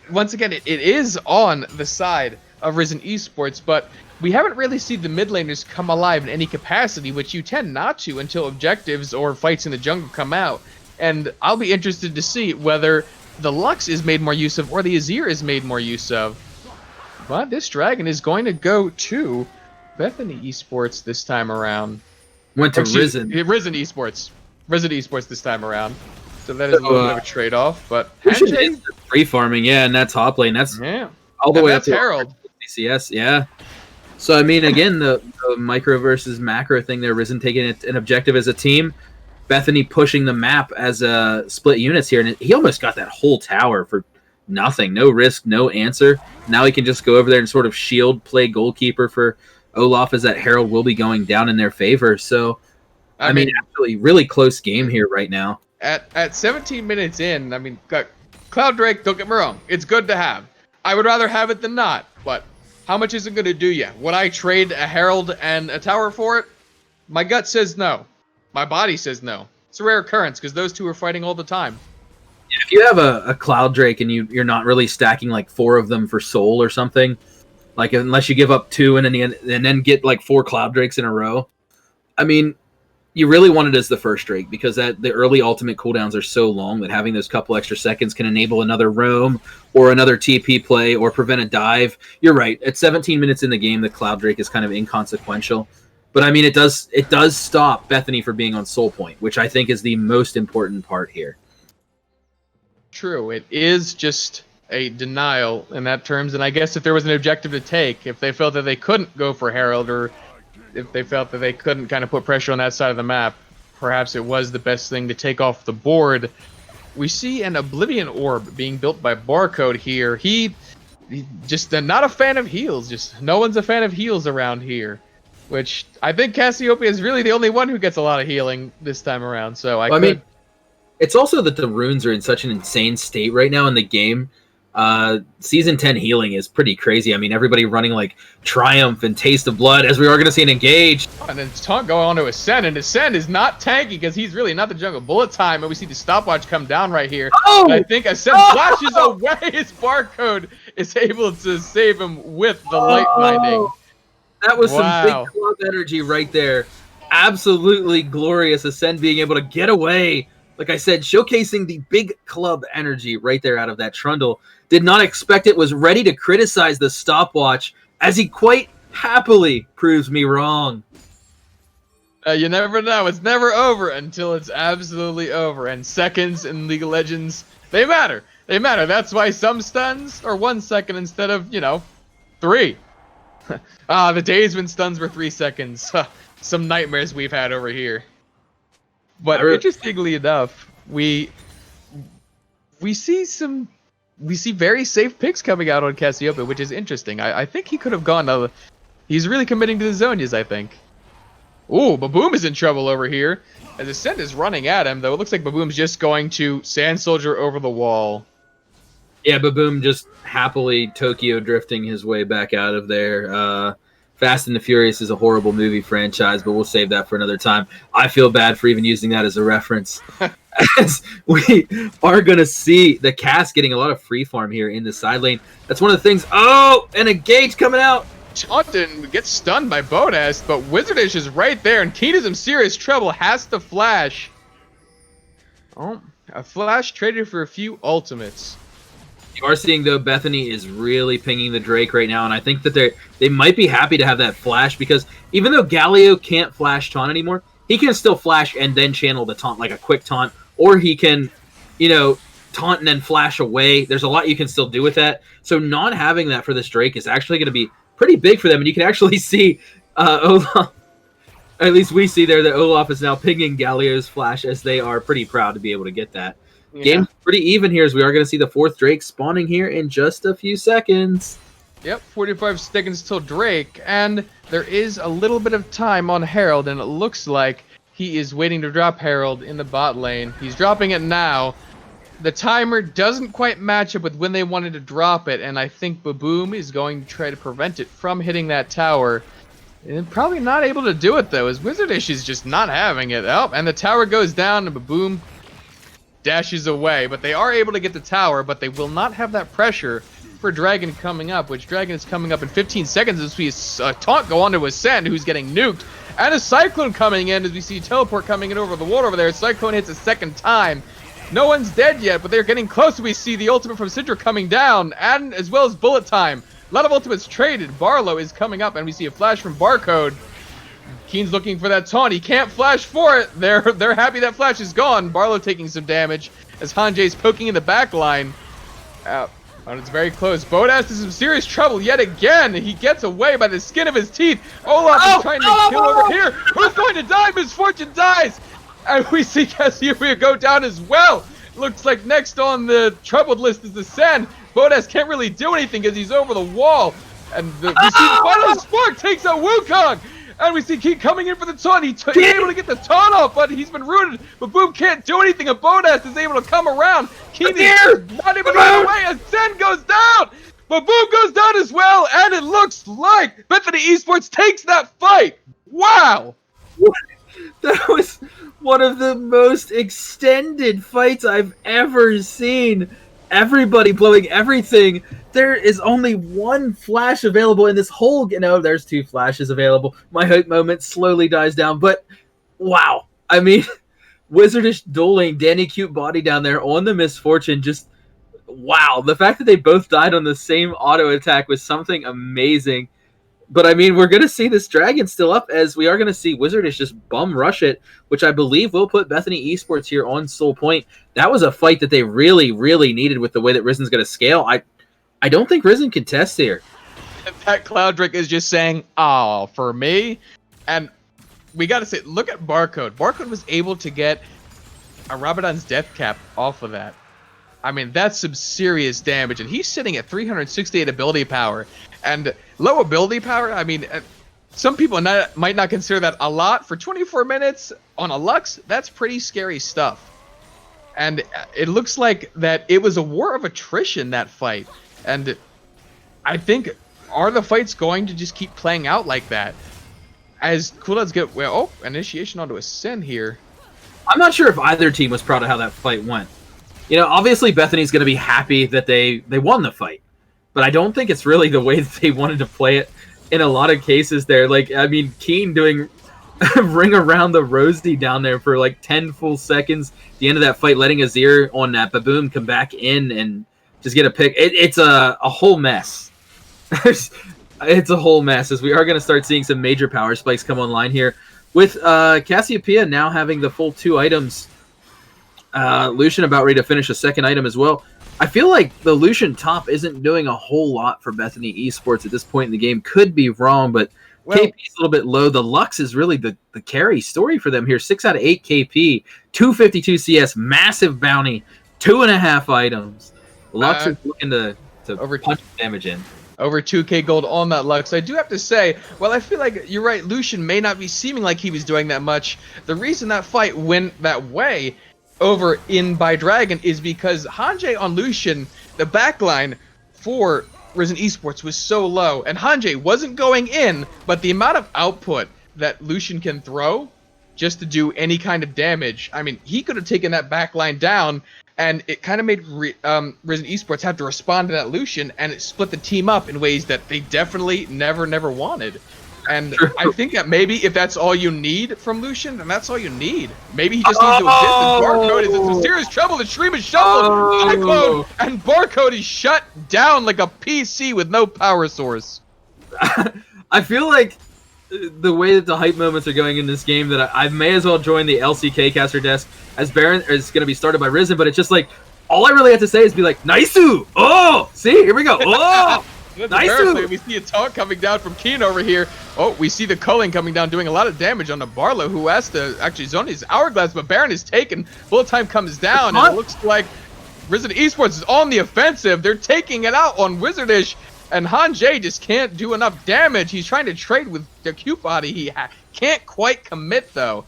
[SPEAKER 2] once again, it is on the side of Risen Esports, but we haven't really seen the mid laners come alive in any capacity, which you tend not to until objectives or fights in the jungle come out. And I'll be interested to see whether the Lux is made more use of or the Azir is made more use of. But this dragon is going to go to Bethany Esports this time around.
[SPEAKER 3] Went to Risen.
[SPEAKER 2] Risen Esports. Risen Esports this time around. So that is a little bit of a trade-off, but
[SPEAKER 3] free farming, yeah, and that top lane, that's all the
[SPEAKER 2] and
[SPEAKER 3] way up to
[SPEAKER 2] Herald.
[SPEAKER 3] CCS, yeah. So I mean, again, the micro versus macro thing there, Risen taking an objective as a team, Bethany pushing the map as a split units here, and he almost got that whole tower for nothing, no risk, no answer. Now he can just go over there and sort of shield play goalkeeper for Olaf, as that Herald will be going down in their favor. So I mean, actually, really close game here right now.
[SPEAKER 2] At 17 minutes in, I mean, Cloud Drake, don't get me wrong, it's good to have. I would rather have it than not, but how much is it going to do you? Would I trade a Herald and a tower for it? My gut says no. My body says no. It's a rare occurrence because those two are fighting all the time.
[SPEAKER 3] If you have a Cloud Drake and you're not really stacking 4 of them for soul or something, unless you give up 2 and then get 4 Cloud Drakes in a row, I mean, you really want it as the first Drake, because the early ultimate cooldowns are so long that having those couple extra seconds can enable another roam or another TP play or prevent a dive. You're right. At 17 minutes in the game, the Cloud Drake is kind of inconsequential. But I mean, it does stop Bethany from being on Soul Point, which I think is the most important part here.
[SPEAKER 2] True. It is just a denial in that terms. And I guess if there was an objective to take, if they felt that they couldn't go for Herald, or if they felt that they couldn't kind of put pressure on that side of the map, perhaps it was the best thing to take off the board. We see an Oblivion Orb being built by Barcode here. He just not a fan of heals. Just no one's a fan of heals around here, which I think Cassiopeia is really the only one who gets a lot of healing this time around. So I mean,
[SPEAKER 3] it's also that the runes are in such an insane state right now in the game. Season 10 healing is pretty crazy. I mean, everybody running Triumph and Taste of Blood, as we are going to see an Engage.
[SPEAKER 2] And then Taunt going on to Ascend, and Ascend is not tanky because he's really not the jungle. Bullet time, and we see the stopwatch come down right here.
[SPEAKER 3] Oh!
[SPEAKER 2] And I think Ascend flashes away. His Barcode is able to save him with the light binding.
[SPEAKER 3] That was some
[SPEAKER 2] Wow.
[SPEAKER 3] big club energy right there. Absolutely glorious. Ascend being able to get away. Like I said, showcasing the big club energy right there out of that Trundle. Did not expect it. Was ready to criticize the stopwatch as he quite happily proves me wrong.
[SPEAKER 2] You never know. It's never over until it's absolutely over. And seconds in League of Legends, they matter. They matter. That's why some stuns are 1 second instead of, 3. The days when stuns were 3 seconds. Some nightmares we've had over here. But interestingly enough, we see very safe picks coming out on Cassiopeia, which is interesting. I think he could have gone. He's really committing to the Zonias, I think. Ooh, Baboom is in trouble over here. As Ascend is running at him, though it looks like Baboom's just going to Sand Soldier over the wall.
[SPEAKER 3] Yeah, Baboom just happily Tokyo drifting his way back out of there. Fast and the Furious is a horrible movie franchise, but we'll save that for another time. I feel bad for even using that as a reference. As we are going to see the cast getting a lot of free farm here in the side lane. That's one of the things. Oh, and a Gage coming out.
[SPEAKER 2] Taunton gets stunned by Bodas, but Wizardish is right there, and Keen is in serious trouble, has to flash. Oh, a flash traded for a few ultimates.
[SPEAKER 3] You are seeing, though, Bethany is really pinging the Drake right now, and I think that they might be happy to have that flash, because even though Galio can't flash taunt anymore, he can still flash and then channel the taunt, like a quick taunt, or he can, taunt and then flash away. There's a lot you can still do with that. So not having that for this Drake is actually going to be pretty big for them, and you can actually see Olaf, at least we see there that Olaf is now pinging Galio's flash, as they are pretty proud to be able to get that. Yeah. Game's pretty even here, as we are going to see the 4th Drake spawning here in just a few seconds.
[SPEAKER 2] Yep, 45 seconds till Drake, and there is a little bit of time on Herald, and it looks like he is waiting to drop Herald in the bot lane. He's dropping it now. The timer doesn't quite match up with when they wanted to drop it, and I think Baboom is going to try to prevent it from hitting that tower. And probably not able to do it, though, as Wizardish is just not having it. Oh, and the tower goes down, and Baboom dashes away. But they are able to get the tower, but they will not have that pressure for Dragon coming up, which Dragon is coming up in 15 seconds as we see a taunt go on to Ascend, who's getting nuked, and a Cyclone coming in as we see Teleport coming in over the wall over there. Cyclone hits a second time. No one's dead yet, but they're getting close. We see the ultimate from Sidra coming down, and as well as bullet time. A lot of ultimates traded. Barlow is coming up, and we see a flash from Barcode. Keen's looking for that taunt. He can't flash for it. They're happy that flash is gone. Barlow taking some damage as Hanjay's poking in the back line. And it's very close. Bodas is in serious trouble yet again. He gets away by the skin of his teeth. Olaf is trying to kill over here. Who's going to die? Misfortune dies. And we see Cassiopeia go down as well. Looks like next on the troubled list is Ascend. Bodas can't really do anything as he's over the wall. And we see the final spark takes out Wukong. And we see Keen coming in for the taunt. He's able to get the taunt off, but he's been rooted. But Boom can't do anything, and Bodas is able to come around. Keen is not able to get away. Ascend goes down. But Boom goes down as well, and it looks like Bethany Esports takes that fight. Wow.
[SPEAKER 3] That was one of the most extended fights I've ever seen. Everybody blowing everything. There is only one flash available in this whole... No, there's 2 flashes available. My hype moment slowly dies down, but wow. I mean, Wizardish dueling Danny Cute body down there on the Misfortune. Just wow. The fact that they both died on the same auto attack was something amazing. But I mean, we're going to see this Dragon still up, as we are going to see Wizardish just bum rush it, which I believe will put Bethany Esports here on Soul Point. That was a fight that they really, really needed with the way that Risen's going to scale. I don't think Risen can test here.
[SPEAKER 2] That Cloud Drake is just saying, oh, for me. And we got to say, look at Barcode. Barcode was able to get a Rabadon's Death Cap off of that. I mean, that's some serious damage. And he's sitting at 368 ability power. And low ability power, I mean, some people might not consider that a lot. For 24 minutes on a Lux, that's pretty scary stuff. And it looks like that it was a war of attrition, that fight. And I think, are the fights going to just keep playing out like that? As cooldowns get, well, initiation onto Ascend here.
[SPEAKER 3] I'm not sure if either team was proud of how that fight went. You know, obviously Bethany's going to be happy that they won the fight. But I don't think it's really the way that they wanted to play it. in a lot of cases there. Like, I mean, Keen doing ring around the Rosie down there for like 10 full seconds. The end of that fight, letting Azir on that Baboom come back in and just get a pick. It's a whole mess. It's a whole mess, as we are going to start seeing some major power spikes come online here. With Cassiopeia now having the full 2 items, Lucian about ready to finish a second item as well. I feel like the Lucian top isn't doing a whole lot for Bethany Esports at this point in the game. Could be wrong, but KP is a little bit low. The Lux is really the carry story for them here. 6 out of 8 KP, 252 CS, massive bounty, 2.5 items. Lux is looking to punch damage in.
[SPEAKER 2] Over 2k gold on that Lux. I do have to say, well, I feel like you're right, Lucian may not be seeming like he was doing that much. The reason that fight went that way over in by Dragon is because Hanjay on Lucian, the backline for Risen Esports was so low, and Hanjay wasn't going in, but the amount of output that Lucian can throw just to do any kind of damage, I mean, he could have taken that backline down, and it kind of made Risen Esports have to respond to that Lucian, and it split the team up in ways that they definitely never wanted. And I think that maybe if that's all you need from Lucian, then that's all you need. Maybe he just needs to assist, and Barcode is in some serious trouble. The stream is shuffled, Cyclone, and Barcode is shut down like a PC with no power source.
[SPEAKER 3] I feel like the way that the hype moments are going in this game that I may as well join the LCK caster desk, as Baron is going to be started by Risen, but it's just like, all I really have to say is be like, Nice-oo! Oh! See, here we go. Oh!
[SPEAKER 2] Nice. We see a taunt coming down from Keen over here. Oh, we see the culling coming down, doing a lot of damage on the Barlow, who has to actually zone his Hourglass, but Baron is taken. Bullet time comes down, and it looks like Risen Esports is on the offensive. They're taking it out on Wizardish, and Hanjay just can't do enough damage. He's trying to trade with the cute body. He can't quite commit, though.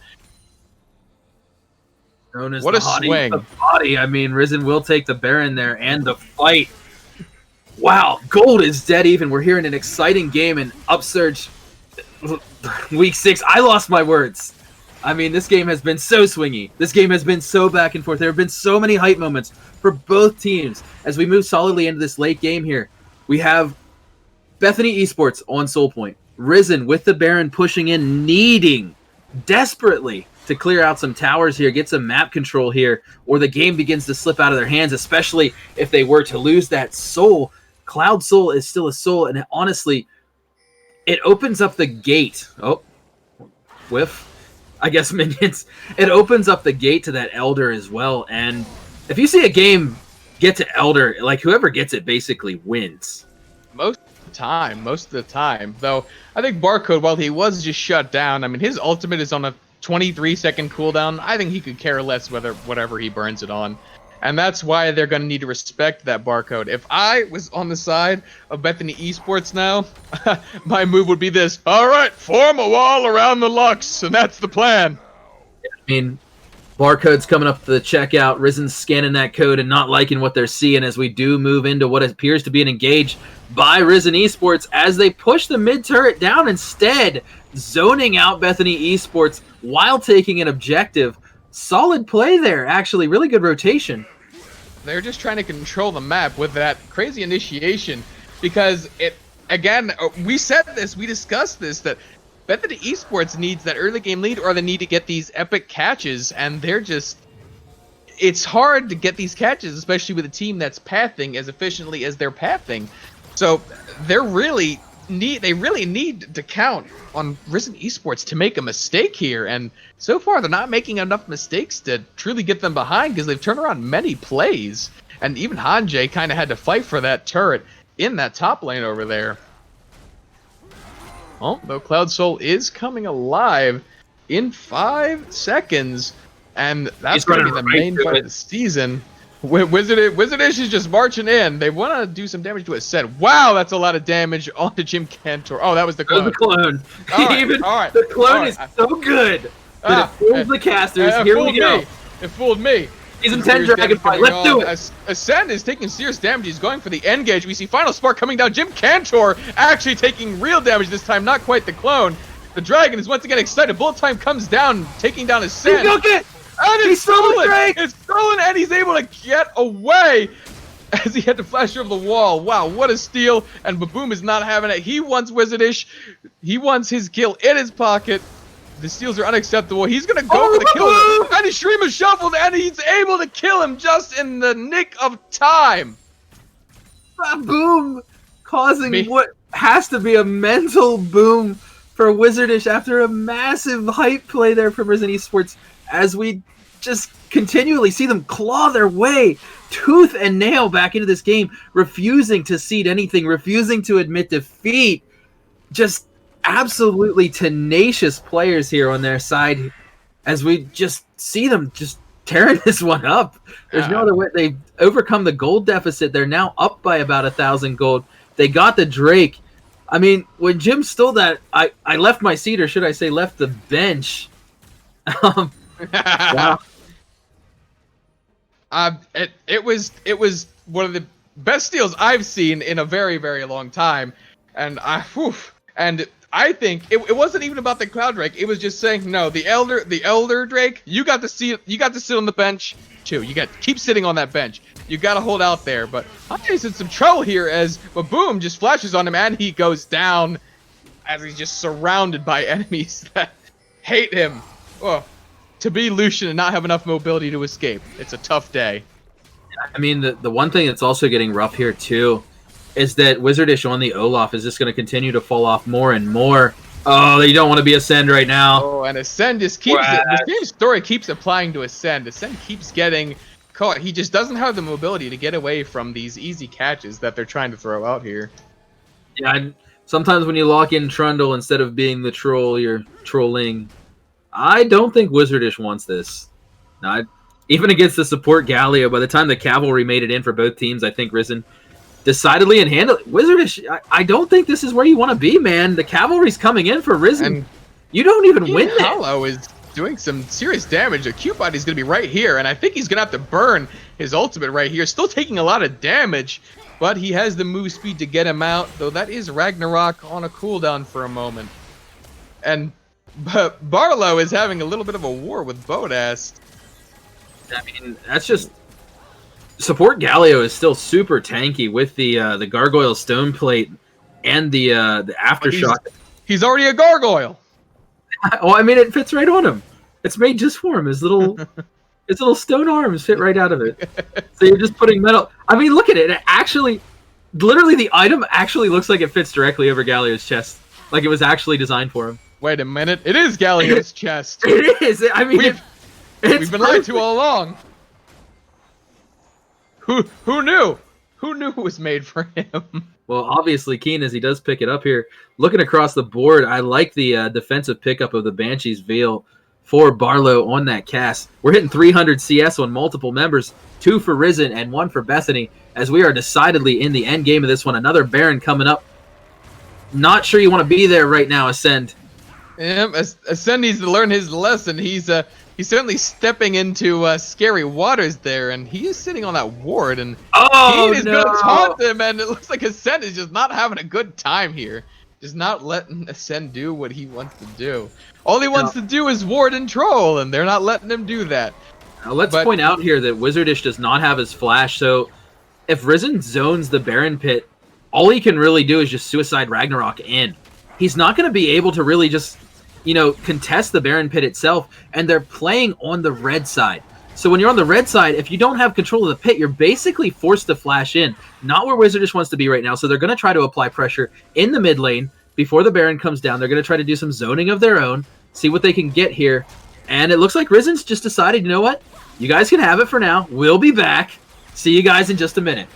[SPEAKER 3] What a swing. The body. I mean, Risen will take the Baron there and the fight. Wow, gold is dead even. We're here in an exciting game in Upsurge Week 6. I lost my words. I mean, this game has been so swingy. This game has been so back and forth. There have been so many hype moments for both teams. As we move solidly into this late game here, we have Bethany Esports on Soul Point. Risen with the Baron pushing in, needing desperately to clear out some towers here, get some map control here, or the game begins to slip out of their hands, especially if they were to lose that soul. Cloud Soul is still a soul, and honestly, it opens up the gate. Oh, whiff. I guess minions. It opens up the gate to that Elder as well, and if you see a game get to Elder, like whoever gets it basically wins.
[SPEAKER 2] Most of the time. Though, I think Barcode, while he was just shut down, I mean, his ultimate is on a 23-second cooldown. I think he could care less whatever he burns it on. And that's why they're going to need to respect that Barcode. If I was on the side of Bethany Esports now, my move would be this. All right, form a wall around the Lux, and that's the plan.
[SPEAKER 3] I mean, Barcode's coming up to the checkout. Risen's scanning that code and not liking what they're seeing as we do move into what appears to be an engage by Risen Esports as they push the mid turret down, instead zoning out Bethany Esports while taking an objective. Solid play there, actually. Really good rotation.
[SPEAKER 2] They're just trying to control the map with that crazy initiation because we said this, we discussed this, that Bethany Esports needs that early game lead or they need to get these epic catches, and it's hard to get these catches, especially with a team that's pathing as efficiently as they're pathing. So they really need to count on Risen Esports to make a mistake here, and so far they're not making enough mistakes to truly get them behind because they've turned around many plays, and even Hanjay kind of had to fight for that turret in that top lane over there. Oh, though Cloud Soul is coming alive in 5 seconds, and that's going to be the main fight of the season. Wizardish is just marching in. They want to do some damage to a set. Wow, that's a lot of damage onto Jim Cantor. Oh, that was the clone.
[SPEAKER 3] The clone.
[SPEAKER 2] All right.
[SPEAKER 3] The clone is so good that it fools the casters. Here we go.
[SPEAKER 2] It fooled me.
[SPEAKER 3] He's in 10 dragon fight. Let's do it.
[SPEAKER 2] Ascend is taking serious damage. He's going for the engage. We see Final Spark coming down. Jim Cantor actually taking real damage this time, not quite the clone. The dragon is once again excited. Bullet time comes down, taking down Ascend.
[SPEAKER 3] He's
[SPEAKER 2] And it's stolen! It's stolen, and he's able to get away! as he had to flash over the wall. Wow, what a steal. And Baboom is not having it. He wants Wizardish. He wants his kill in his pocket. The steals are unacceptable. He's going to go for the kill. And his stream is shuffled, and he's able to kill him just in the nick of time.
[SPEAKER 3] Boom! Causing what has to be a mental boom for Wizardish after a massive hype play there from Risen Esports, as we just continually see them claw their way tooth and nail back into this game, refusing to cede anything, refusing to admit defeat. Just absolutely tenacious players here on their side, as we just see them just tearing this one up. There's no other way. They've overcome the gold deficit. They're now up by about 1,000 gold. They got the Drake. I mean, when Jim stole that, I left my seat, or should I say left the bench. Wow.
[SPEAKER 2] It was one of the best steals I've seen in a very, very long time. And I think it wasn't even about the Cloud Drake. It was just saying, no, the Elder Drake, you got to sit on the bench too. You got to keep sitting on that bench. You got to hold out there. But Andre's in some trouble here as Baboom just flashes on him and he goes down as he's just surrounded by enemies that hate him. Oh, to be Lucian and not have enough mobility to escape. It's a tough day.
[SPEAKER 3] I mean, the one thing that's also getting rough here too is that Wizardish on the Olaf is just going to continue to fall off more and more. Oh, you don't want to be Ascend right now.
[SPEAKER 2] Oh, and Ascend just keeps the same story keeps applying to Ascend. Ascend keeps getting caught. He just doesn't have the mobility to get away from these easy catches that they're trying to throw out here.
[SPEAKER 3] Yeah, and sometimes when you lock in Trundle instead of being the troll, you're trolling. I don't think Wizardish wants this. No, even against the support Galio, by the time the Cavalry made it in for both teams, I think Risen decidedly and handily. Wizardish, I don't think this is where you want to be, man. The Cavalry's coming in for Risen. And you don't even win that.
[SPEAKER 2] Hollow is doing some serious damage. The Q body's going to be right here, and I think he's going to have to burn his ultimate right here. Still taking a lot of damage, but he has the move speed to get him out, though that is Ragnarok on a cooldown for a moment. And but Barlow is having a little bit of a war with Bodast.
[SPEAKER 3] I mean, that's just... Support Galio is still super tanky with the Gargoyle Stone Plate and the Aftershock.
[SPEAKER 2] He's already a gargoyle.
[SPEAKER 3] Well, I mean, it fits right on him. It's made just for him. His little stone arms fit right out of it. So you're just putting metal. I mean, look at it. It actually, literally, the item actually looks like it fits directly over Galio's chest. Like it was actually designed for him.
[SPEAKER 2] Wait a minute. It is Galio's chest.
[SPEAKER 3] It is. I mean,
[SPEAKER 2] we've been lied to all along. Who knew? Who knew it was made for him?
[SPEAKER 3] Well, obviously, Keen, as he does pick it up here. Looking across the board, I like the defensive pickup of the Banshee's Veil for Barlow on that cast. We're hitting 300 CS on multiple members, 2 for Risen and 1 for Bethany, as we are decidedly in the end game of this one. Another Baron coming up. Not sure you want to be there right now, Ascend.
[SPEAKER 2] Yeah, Ascend needs to learn his lesson. He's certainly stepping into scary waters there, and he is sitting on that ward, and Keen is going to taunt him, and it looks like Ascend is just not having a good time here. Just not letting Ascend do what he wants to do. All he wants to do is ward and troll, and they're not letting him do that.
[SPEAKER 3] Now let's point out here that Wizardish does not have his flash, so if Risen zones the Baron Pit, all he can really do is just Suicide Ragnarok in. He's not going to be able to really just, contest the Baron Pit itself, and they're playing on the red side. So when you're on the red side, if you don't have control of the pit, you're basically forced to flash in. Not where Wizardish wants to be right now, so they're going to try to apply pressure in the mid lane before the Baron comes down. They're going to try to do some zoning of their own, see what they can get here. And it looks like Risen's just decided, you know what? You guys can have it for now. We'll be back. See you guys in just a minute.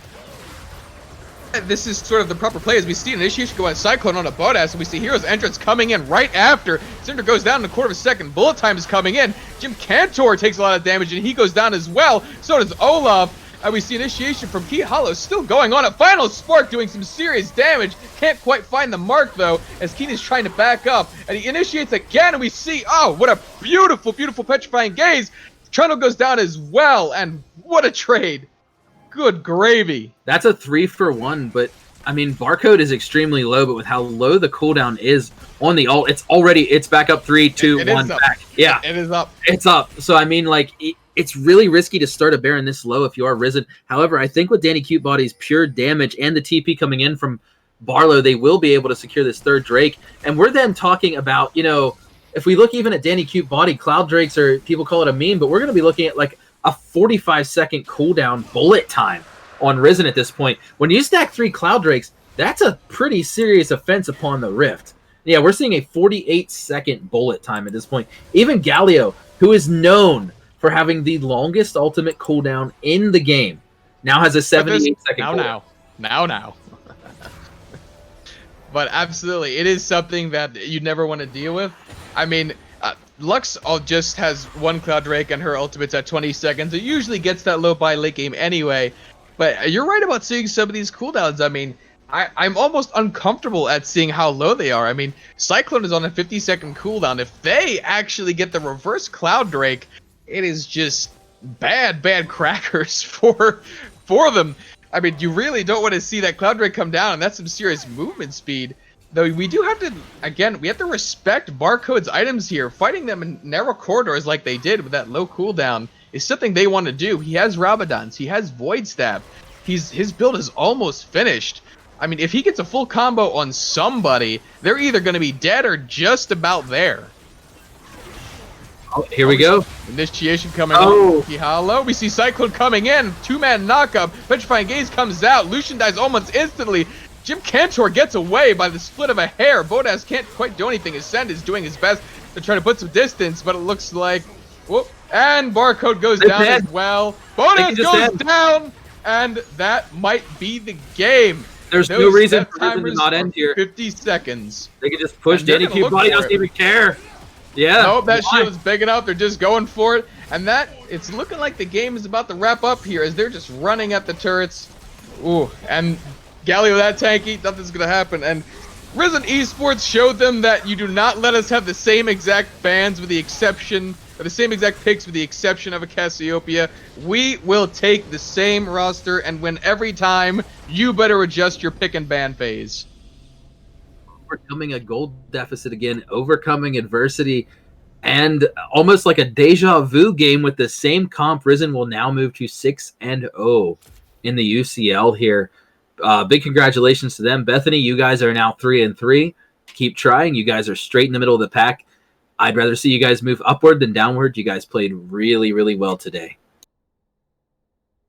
[SPEAKER 2] This is sort of the proper play as we see an initiation go on Cyclone on a Bodas, and we see Hero's entrance coming in right after. Cinder goes down in a quarter of a second. Bullet time is coming in. Jim Cantor takes a lot of damage, and he goes down as well. So does Olaf. And we see initiation from Key Hollow still going on. A final spark doing some serious damage. Can't quite find the mark, though, as Keen is trying to back up. And he initiates again, and we see, oh, what a beautiful, beautiful petrifying gaze. Trundle goes down as well, and what a trade. Good gravy.
[SPEAKER 3] That's a 3-for-1, but I mean, Barcode is extremely low, but with how low the cooldown is on the ult, it's back up 3, 2, 1, back. Yeah.
[SPEAKER 2] It is up.
[SPEAKER 3] It's up. So I mean, like, it's really risky to start a Baron this low if you are Risen. However, I think with Danny Cutebody's pure damage and the TP coming in from Barlow, they will be able to secure this third Drake. And we're then talking about, if we look even at Danny Cutebody, Cloud Drakes are, people call it a meme, but we're going to be looking at like a 45-second cooldown bullet time on Risen at this point. When you stack 3 Cloud Drakes, that's a pretty serious offense upon the Rift. Yeah, we're seeing a 48-second bullet time at this point. Even Galio, who is known for having the longest ultimate cooldown in the game, now has a 78-second cooldown.
[SPEAKER 2] Now. But absolutely, it is something that you never want to deal with. I mean, Lux just has 1 Cloud Drake and her ultimate's at 20 seconds. It usually gets that low by late game anyway. But you're right about seeing some of these cooldowns. I mean, I'm almost uncomfortable at seeing how low they are. I mean, Cyclone is on a 50-second cooldown. If they actually get the reverse Cloud Drake, it is just bad crackers for them. I mean, you really don't want to see that Cloud Drake come down, and that's some serious movement speed. Though we do have to, again, we have to respect Barcode's items here. Fighting them in narrow corridors like they did with that low cooldown is something they want to do. He has Rabadons, he has Void Stab. His build is almost finished. I mean, if he gets a full combo on somebody, they're either going to be dead or just about there.
[SPEAKER 3] Oh, here we go.
[SPEAKER 2] Initiation coming on. Hello. We see Cyclone coming in. 2-man knockup. Petrifying Gaze comes out. Lucian dies almost instantly. Jim Cantor gets away by the split of a hair. Bodas can't quite do anything. Ascend is doing his best to try to put some distance, but it looks like... Whoop. And Barcode goes down as well. Bodas goes down, and that might be the game.
[SPEAKER 3] There's no reason for Risen to not end here.
[SPEAKER 2] 50 seconds.
[SPEAKER 3] They can just push. Danny Cutebody doesn't even care. Yeah.
[SPEAKER 2] Nope, that shield is big enough. They're just going for it. And it's looking like the game is about to wrap up here as they're just running at the turrets. Ooh, and Galio that tanky, nothing's going to happen. And Risen Esports showed them that you do not let us have the same exact bans with the exception, or the same exact picks with the exception of a Cassiopeia. We will take the same roster and win every time. You better adjust your pick and ban phase.
[SPEAKER 3] Overcoming a gold deficit again, overcoming adversity, and almost like a deja vu game with the same comp. Risen will now move to 6-0 in the UCL here. Big congratulations to them. Bethany, you guys are now 3-3. Keep trying. You guys are straight in the middle of the pack. I'd rather see you guys move upward than downward. You guys played really, really well today.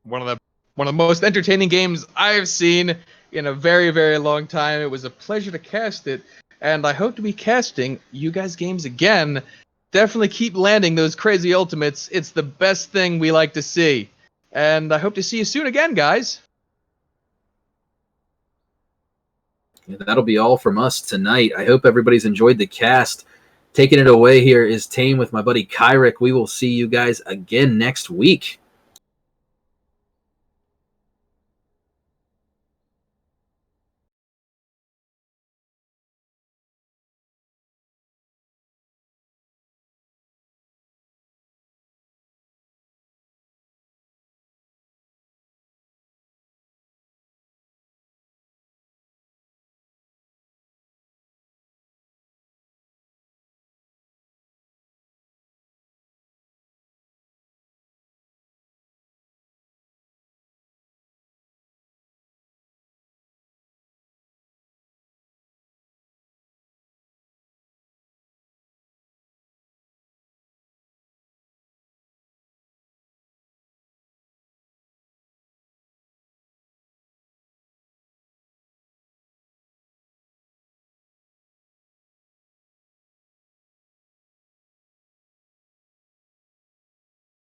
[SPEAKER 2] One of the most entertaining games I've seen in a very, very long time. It was a pleasure to cast it, and I hope to be casting you guys games again. Definitely keep landing those crazy ultimates. It's the best thing we like to see. And I hope to see you soon again, guys.
[SPEAKER 3] Yeah, that'll be all from us tonight. I hope everybody's enjoyed the cast. Taking it away here is Tame with my buddy Kyric. We will see you guys again next week.